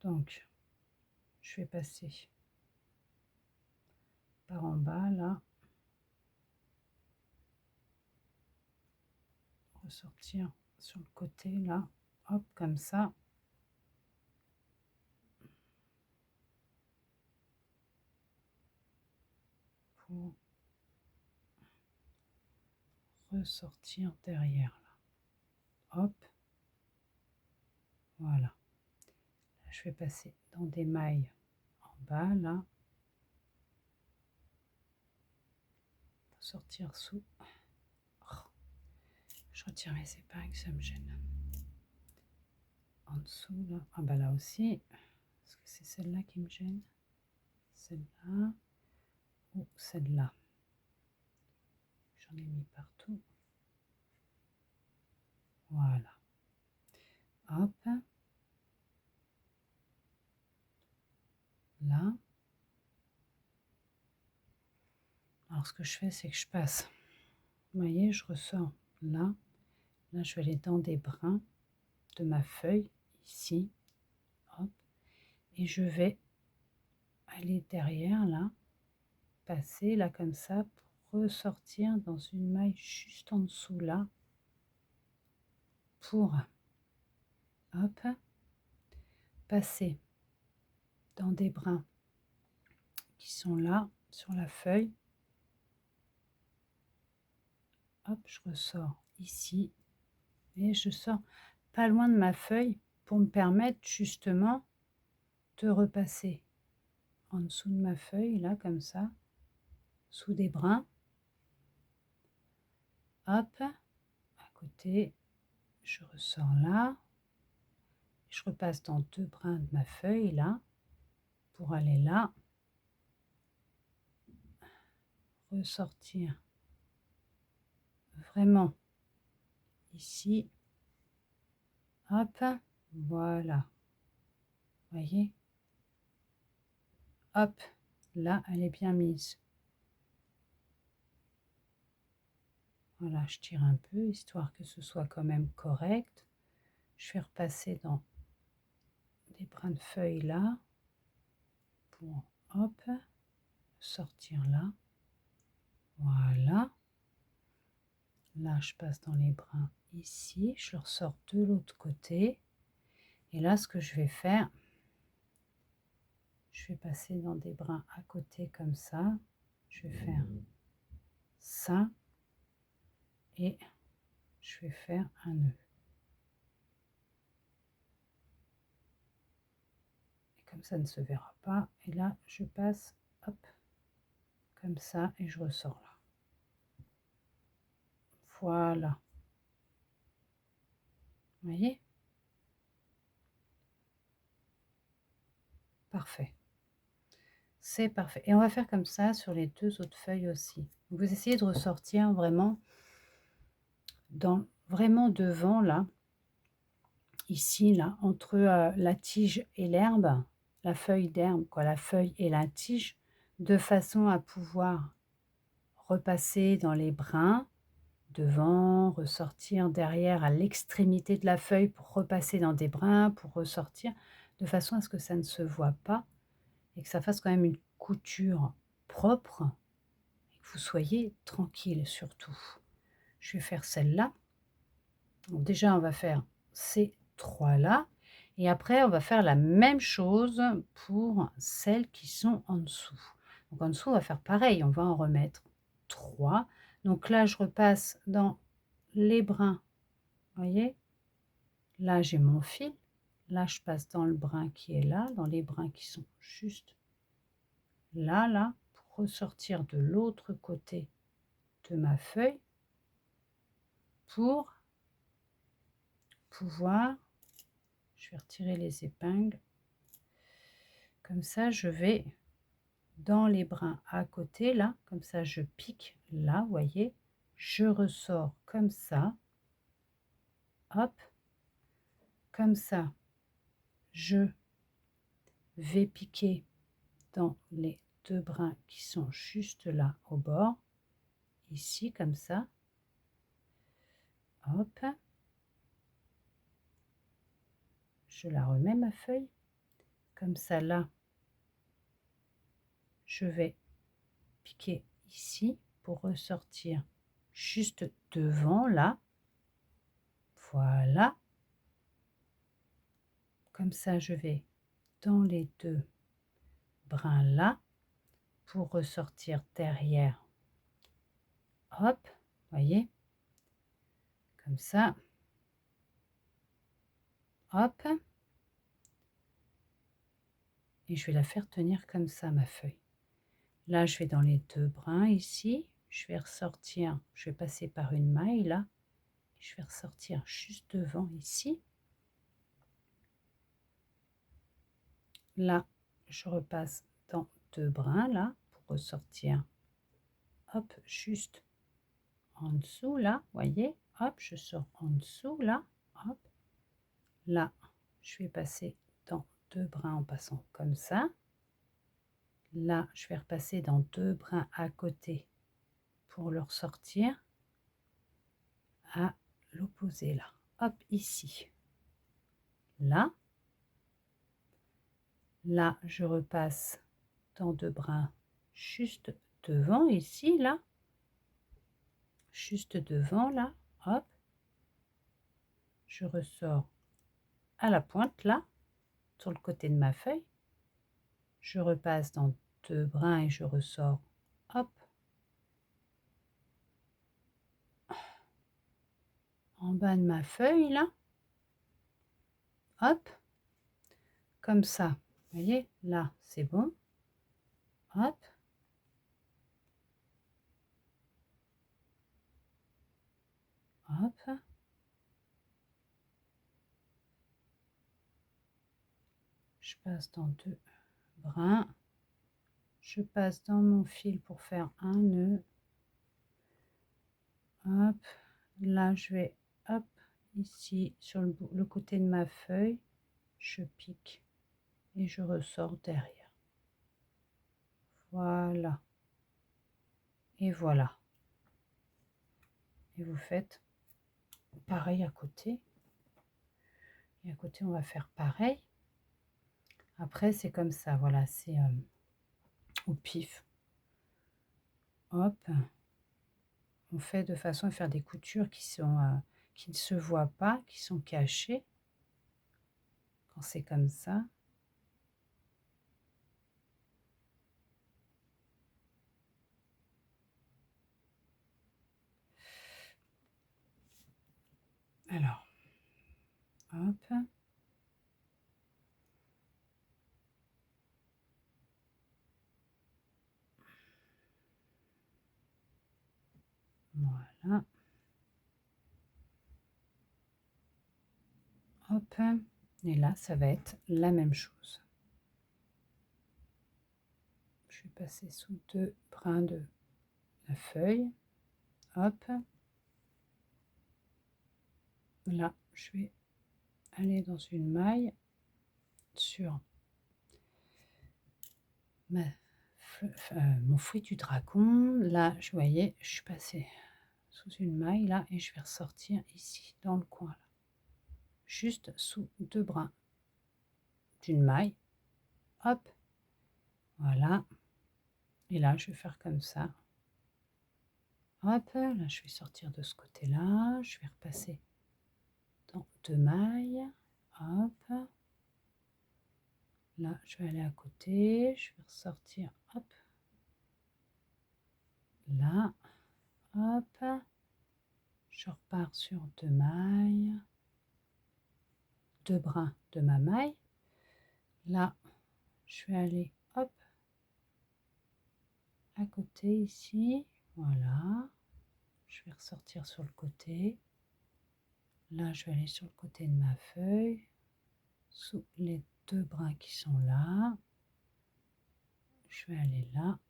S1: Donc, je vais passer par en bas, là, ressortir sur le côté, là, hop, comme ça. Pour ressortir derrière, là. Hop, voilà. Là, je vais passer dans des mailles en bas, là. Pour sortir sous. Oh, je retire mes épingles, ça me gêne. En dessous, là. Ah bah là aussi. Est-ce que c'est celle-là qui me gêne? Celle-là. Ou celle-là. J'en ai mis partout. Voilà. Hop. Là. Alors ce que je fais, c'est que je passe. Vous voyez, je ressors là. Là, je vais aller dans des brins de ma feuille, ici. Hop. Et je vais aller derrière, là. Passer, là, comme ça, pour ressortir dans une maille juste en dessous, là. Pour, hop, passer dans des brins qui sont là, sur la feuille. Hop, je ressors ici. Et je sors pas loin de ma feuille pour me permettre justement de repasser en dessous de ma feuille, là, comme ça, sous des brins. Hop, à côté, je ressors là. Je repasse dans deux brins de ma feuille, là, pour aller là. Ressortir vraiment ici. Hop, voilà. Voyez? Hop, là, elle est bien mise. Voilà, je tire un peu, histoire que ce soit quand même correct. Je vais repasser dans des brins de feuilles là, pour, hop, sortir là. Voilà. Là, je passe dans les brins ici, je le ressors de l'autre côté. Et là, ce que je vais faire, je vais passer dans des brins à côté comme ça. Je vais faire ça et je vais faire un nœud. Et comme ça ne se verra pas. Et là, je passe, hop, comme ça et je ressors là. Voilà. Vous voyez? Parfait. C'est parfait. Et on va faire comme ça sur les deux autres feuilles aussi. Vous essayez de ressortir vraiment vraiment devant là, ici là, entre la tige et l'herbe, la feuille d'herbe, quoi, la feuille et la tige, de façon à pouvoir repasser dans les brins devant, ressortir derrière à l'extrémité de la feuille pour repasser dans des brins, pour ressortir, de façon à ce que ça ne se voit pas et que ça fasse quand même une couture propre et que vous soyez tranquille surtout. Je vais faire celle-là. Donc déjà, on va faire ces trois-là et après, on va faire la même chose pour celles qui sont en dessous. Donc en dessous, on va faire pareil, on va en remettre 3. Donc là, je repasse dans les brins, voyez? Là, j'ai mon fil. Là, je passe dans le brin qui est là, dans les brins qui sont juste là, là, pour ressortir de l'autre côté de ma feuille pour pouvoir, je vais retirer les épingles, comme ça je vais dans les brins à côté là, comme ça je pique là, vous voyez, je ressors comme ça, hop, comme ça je vais piquer dans les deux brins qui sont juste là au bord, ici comme ça, hop, je la remets ma feuille comme ça là, je vais piquer ici pour ressortir juste devant là. Voilà. Comme ça, je vais dans les 2 brins là pour ressortir derrière. Hop, voyez? Comme ça. Hop. Et je vais la faire tenir comme ça, ma feuille. Là, je vais dans les 2 brins ici. Je vais ressortir, je vais passer par une maille là. Je vais ressortir juste devant ici. Là, je repasse dans 2 brins là pour ressortir. Hop, juste en dessous là, voyez? Hop, je sors en dessous là. Hop. Là, je vais passer dans 2 brins en passant comme ça. Là, je vais repasser dans 2 brins à côté pour le ressortir à l'opposé là. Hop, ici. Là. Là, je repasse dans 2 brins juste devant ici là. Juste devant là. Hop. Je ressors à la pointe là, sur le côté de ma feuille. Je repasse dans 2 brins et je ressors. Hop. En bas de ma feuille là. Hop. Comme ça. Vous voyez, là, c'est bon. Hop. Hop. Je passe dans 2 brins. Je passe dans mon fil pour faire un nœud. Hop. Là, je vais, hop, ici, sur le côté de ma feuille. Je pique et je ressors derrière. Voilà. Et voilà. Et vous faites pareil à côté. Et à côté, on va faire pareil. Après, c'est comme ça. Voilà, c'est au pif. Hop. On fait de façon à faire des coutures qui ne se voient pas, qui sont cachées. Quand c'est comme ça. Alors, hop. Voilà. Hop. Et là, ça va être la même chose. Je vais passer sous 2 brins de la feuille. Hop. Là, je vais aller dans une maille sur mon fruit du dragon. Là, je voyais, je suis passée sous une maille là et je vais ressortir ici dans le coin là. Juste sous 2 brins d'une maille. Hop. Voilà. Et là, je vais faire comme ça. Hop, là, je vais sortir de ce côté-là. Je vais repasser dans 2 mailles. Hop. Là, je vais aller à côté. Je vais ressortir. Hop. Là. Hop. Je repars sur 2 mailles. 2 brins de ma maille. Là, je vais aller, hop, à côté ici. Voilà. Je vais ressortir sur le côté. Là, je vais aller sur le côté de ma feuille, sous les 2 brins qui sont là. Je vais aller là.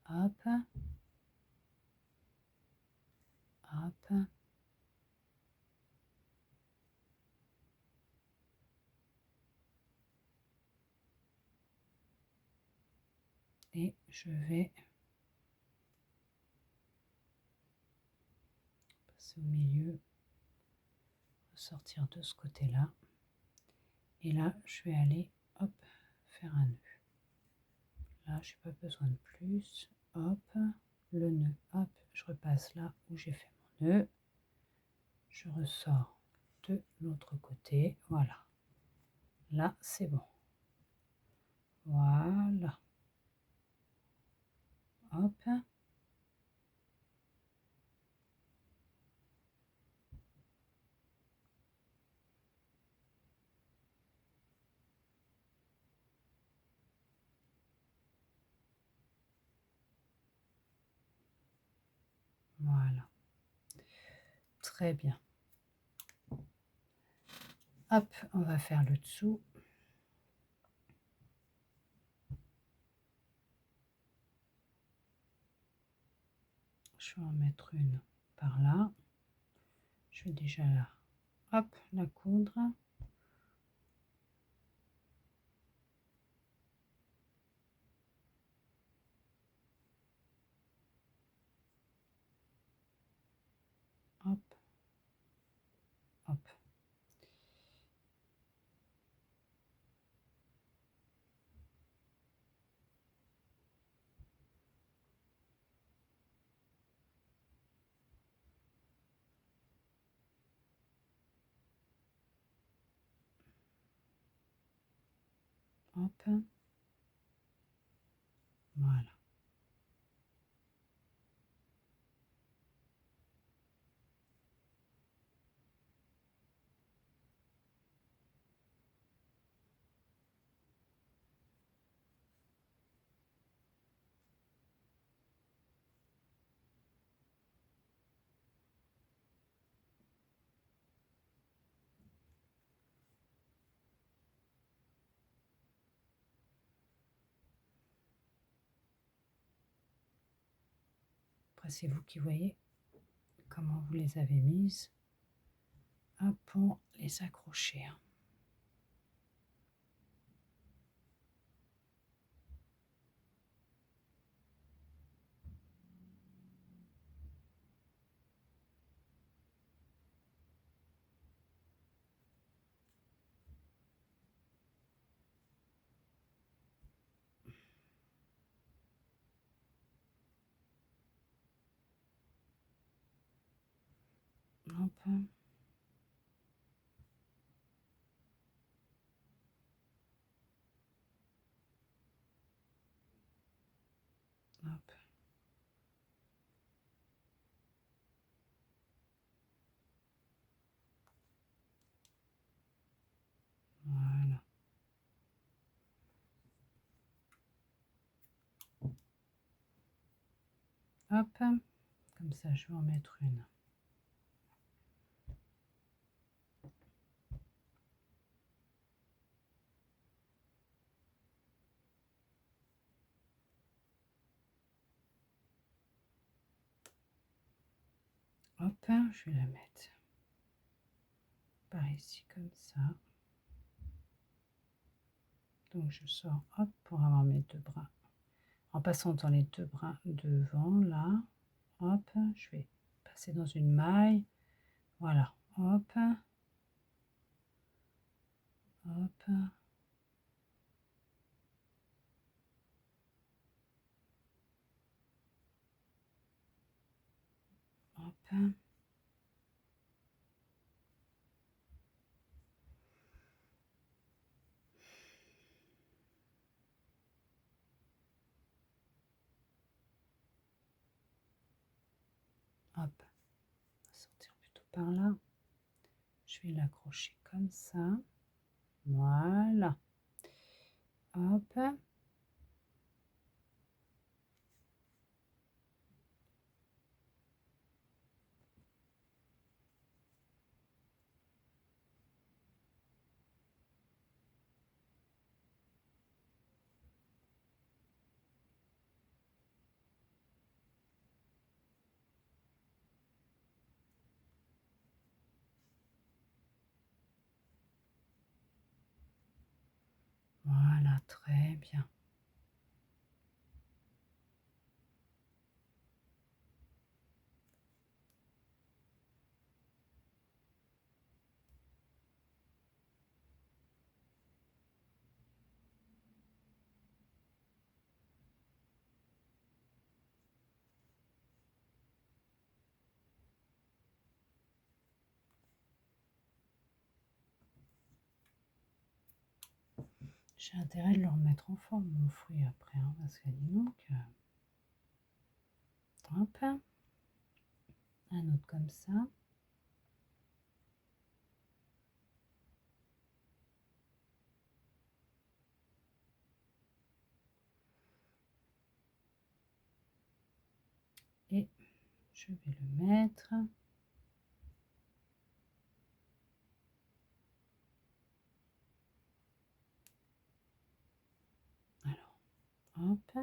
S1: Hop. Hop. Et je vais passer au milieu, ressortir de ce côté-là. Et là, je vais aller, hop, faire un nœud. Là, je n'ai pas besoin de plus. Hop, le nœud, hop, je repasse là où j'ai fait mon nœud. Je ressors de l'autre côté, voilà. Là, c'est bon. Voilà. Hop. Voilà. Très bien. Hop, on va faire le dessous. Je vais en mettre une par là. Je vais déjà là. Hop, la coudre. Hop, hop. Hop. Voilà. Après, c'est vous qui voyez comment vous les avez mises. Hop, pour les accrocher. Hop. Hop. Voilà. Hop. Comme ça, je vais en mettre une. Hop, je vais la mettre par ici comme ça. Donc je sors, hop, pour avoir mes deux bras. En passant dans les deux bras devant, là, hop, je vais passer dans une maille. Voilà, hop, hop, hop. Hop, on va sortir plutôt par là. Je vais l'accrocher comme ça. Voilà. Hop. Voilà, très bien. J'ai intérêt de le remettre en forme, mon fruit, après, hein, parce que dis donc. Hop, un autre comme ça. Et je vais le mettre. Alors, hop.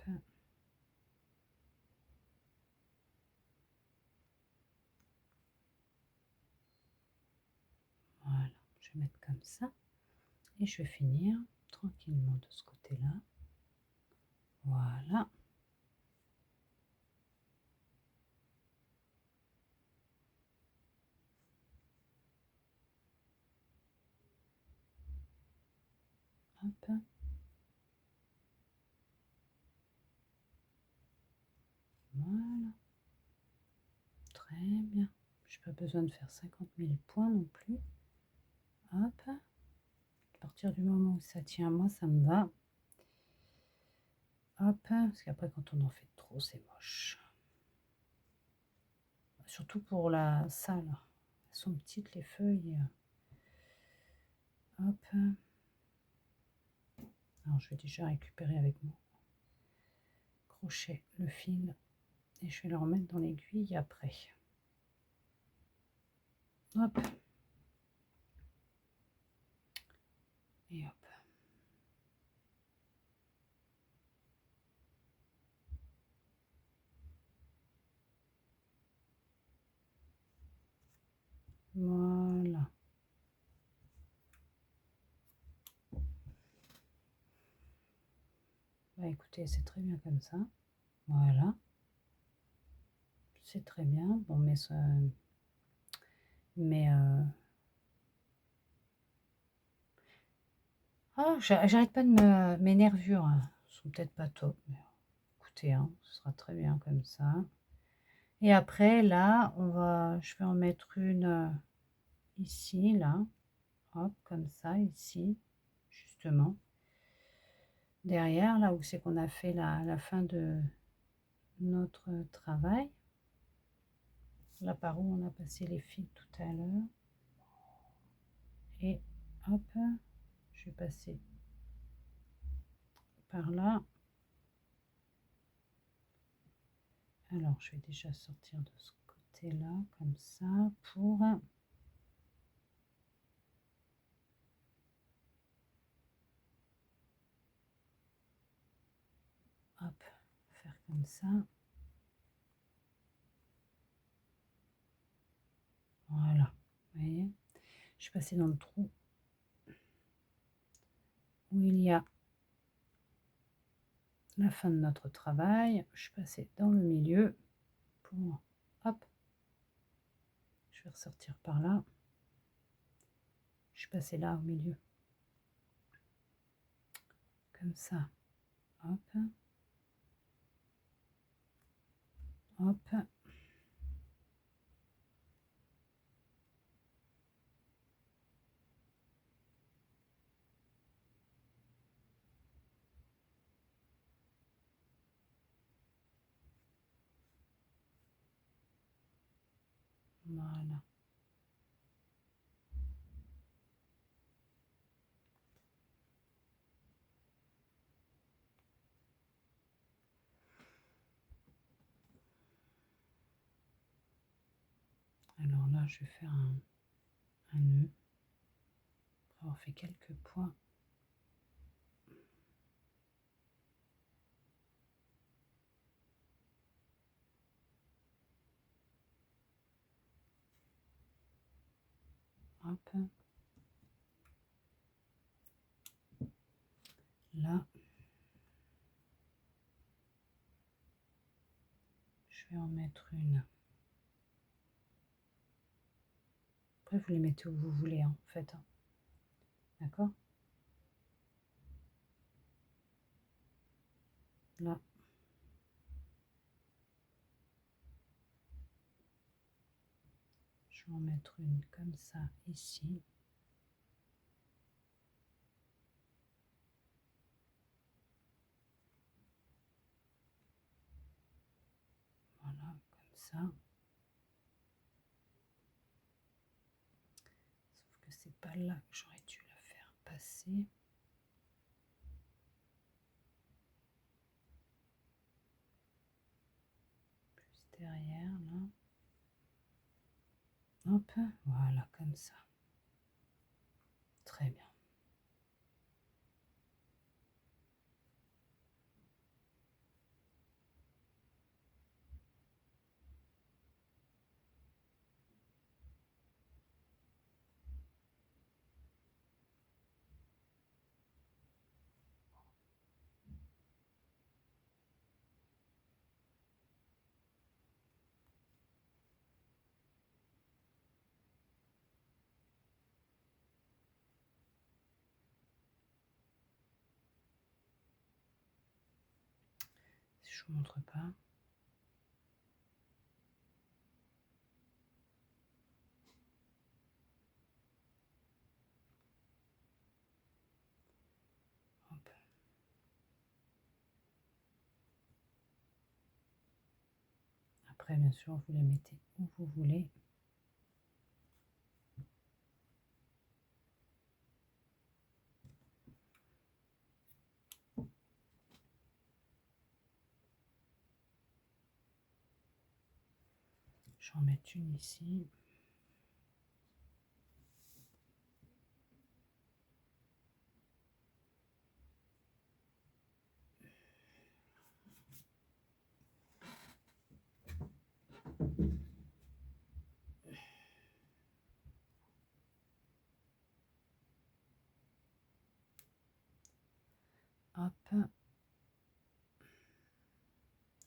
S1: Hop. Voilà, je vais mettre comme ça. Et je vais finir tranquillement de ce côté-là. Voilà. Hop. Voilà. Très bien. Je n'ai pas besoin de faire 50 000 points non plus. Hop. À partir du moment où ça tient, moi, ça me va. Hop. Parce qu'après, quand on en fait trop, c'est moche. Surtout pour la salle. Elles sont petites, les feuilles. Hop. Alors, je vais déjà récupérer avec mon crochet le fil. Et je vais le remettre dans l'aiguille après. Hop. Et hop. Voilà. Bah écoutez, c'est très bien comme ça. Voilà. C'est très bien. Bon, mais ça. Mais. Ah, j'arrête pas de mes nervures, hein, sont peut-être pas top. Mais écoutez, hein, ce sera très bien comme ça. Et après, là, je vais en mettre une ici, là. Hop, comme ça, ici, justement. Derrière, là où c'est qu'on a fait la fin de notre travail. Là par où on a passé les fils tout à l'heure. Et hop, je vais passer par là. Alors, je vais déjà sortir de ce côté-là, comme ça, pour hop, faire comme ça. Voilà, vous voyez, je suis passée dans le trou où il y a la fin de notre travail. Je suis passée dans le milieu pour, hop, je vais ressortir par là. Je suis passée là au milieu, comme ça, hop, hop. Voilà. Alors là, je vais faire un nœud après avoir fait quelques points. Hop. Là, je vais en mettre une. Après, vous les mettez où vous voulez, hein, en fait. D'accord? Là, Je vais en mettre une comme ça ici. Voilà, comme ça. Sauf que c'est pas là que j'aurais dû la faire passer. Plus derrière, là. Hop, voilà, comme ça. Très bien. Si je vous montre pas. Hop. Après, bien sûr, vous les mettez où vous voulez. Je vais en mettre une ici. Hop.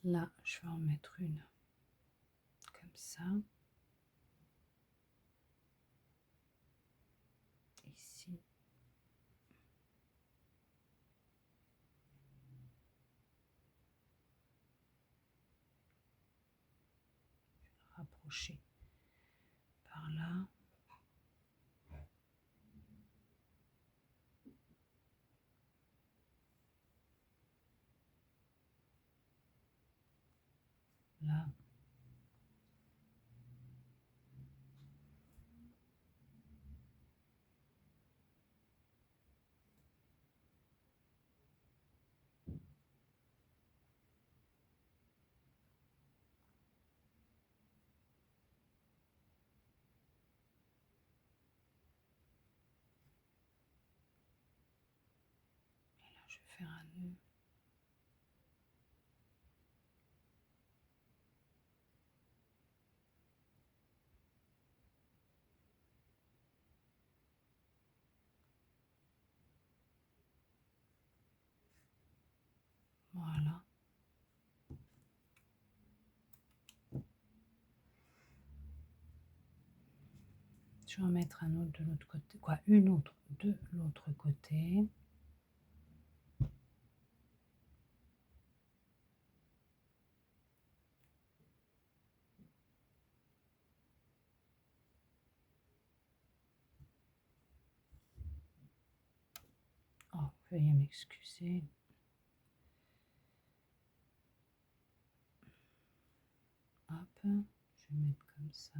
S1: Là, je vais en mettre une comme ça. Ici. Rapprocher par là. Là. Et là, je vais faire un nœud. Voilà. Je vais en mettre un autre de l'autre côté. Quoi, une autre de l'autre côté. Oh, veuillez m'excuser. Hop, je vais mettre comme ça.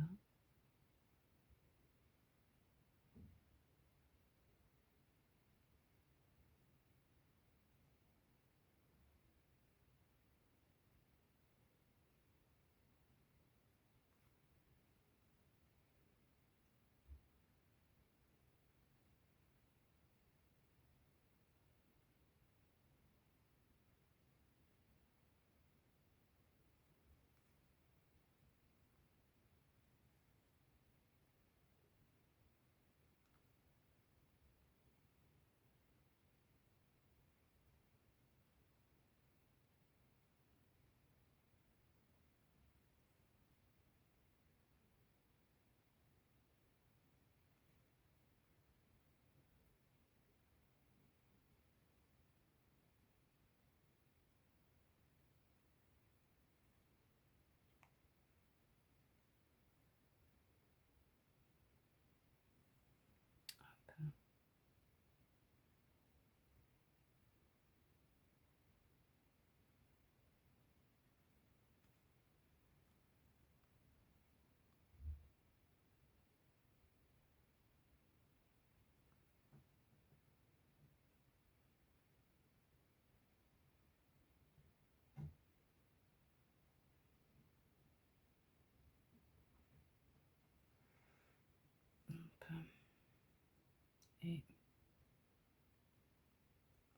S1: et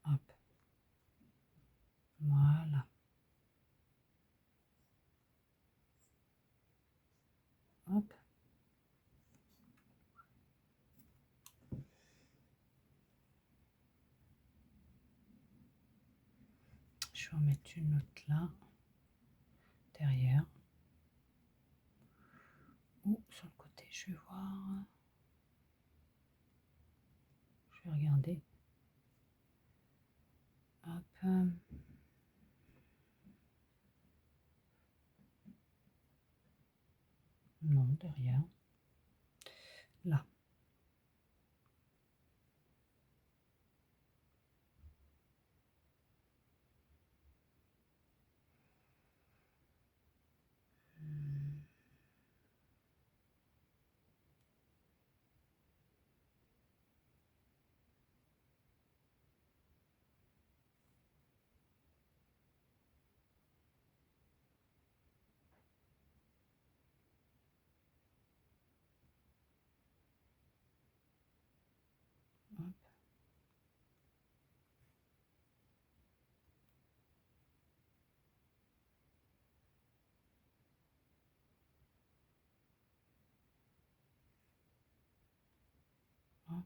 S1: hop, voilà, hop. Je vais en mettre une autre là, derrière, ou sur le côté, je vais voir, je vais regarder, hop, non, derrière, là. Hop, hop,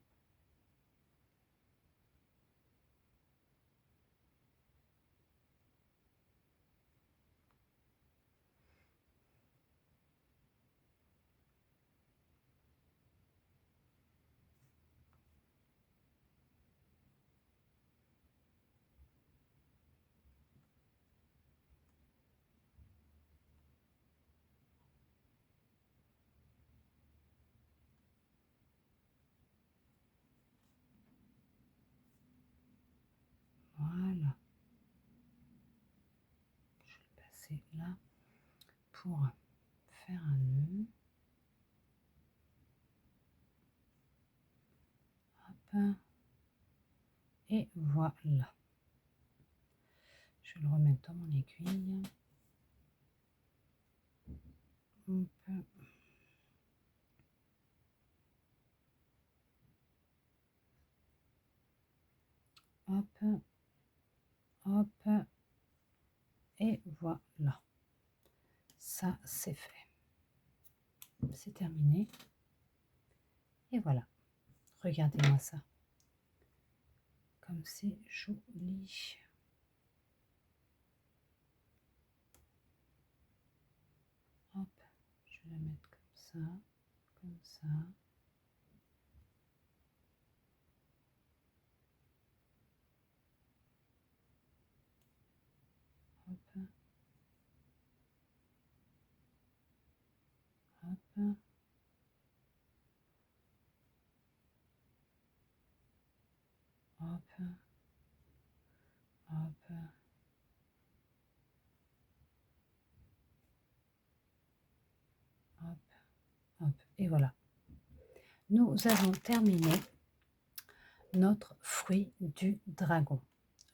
S1: voilà. Je vais le passer là pour faire un nœud. Hop, et voilà. Je vais le remettre dans mon aiguille. Hop, hop, hop, et voilà. Ça, c'est fait. C'est terminé. Et voilà. Regardez-moi ça. Comme c'est joli. Hop, je vais la mettre comme ça, comme ça. Hop, hop, hop, hop, hop, hop. Et voilà. Nous avons terminé notre fruit du dragon.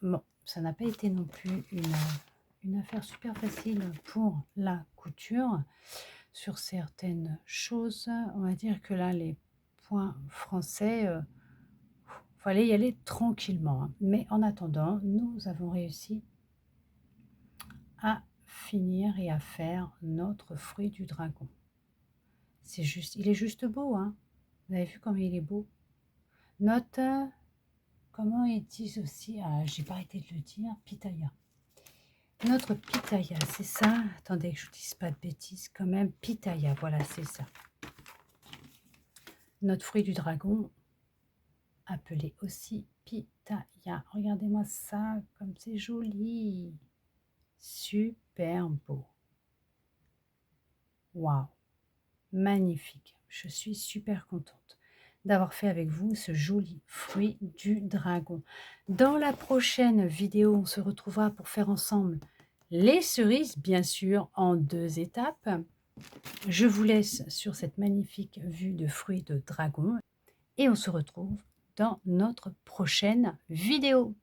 S1: Bon, ça n'a pas été non plus une affaire super facile pour la couture. Sur certaines choses, on va dire que là, les points français, fallait y aller tranquillement, hein. Mais en attendant, nous avons réussi à finir et à faire notre fruit du dragon. C'est juste, il est juste beau, hein. Vous avez vu comme il est beau? Notre, comment ils disent aussi, ah, j'ai pas arrêté de le dire, pitaya. Notre pitaya, c'est ça? Attendez que je ne dise pas de bêtises quand même. Pitaya, voilà, c'est ça. Notre fruit du dragon, appelé aussi pitaya. Regardez-moi ça, comme c'est joli. Super beau. Waouh, magnifique. Je suis super contente d'avoir fait avec vous ce joli fruit du dragon. Dans la prochaine vidéo, on se retrouvera pour faire ensemble les cerises, bien sûr, en 2 étapes. Je vous laisse sur cette magnifique vue de fruits de dragon et on se retrouve dans notre prochaine vidéo.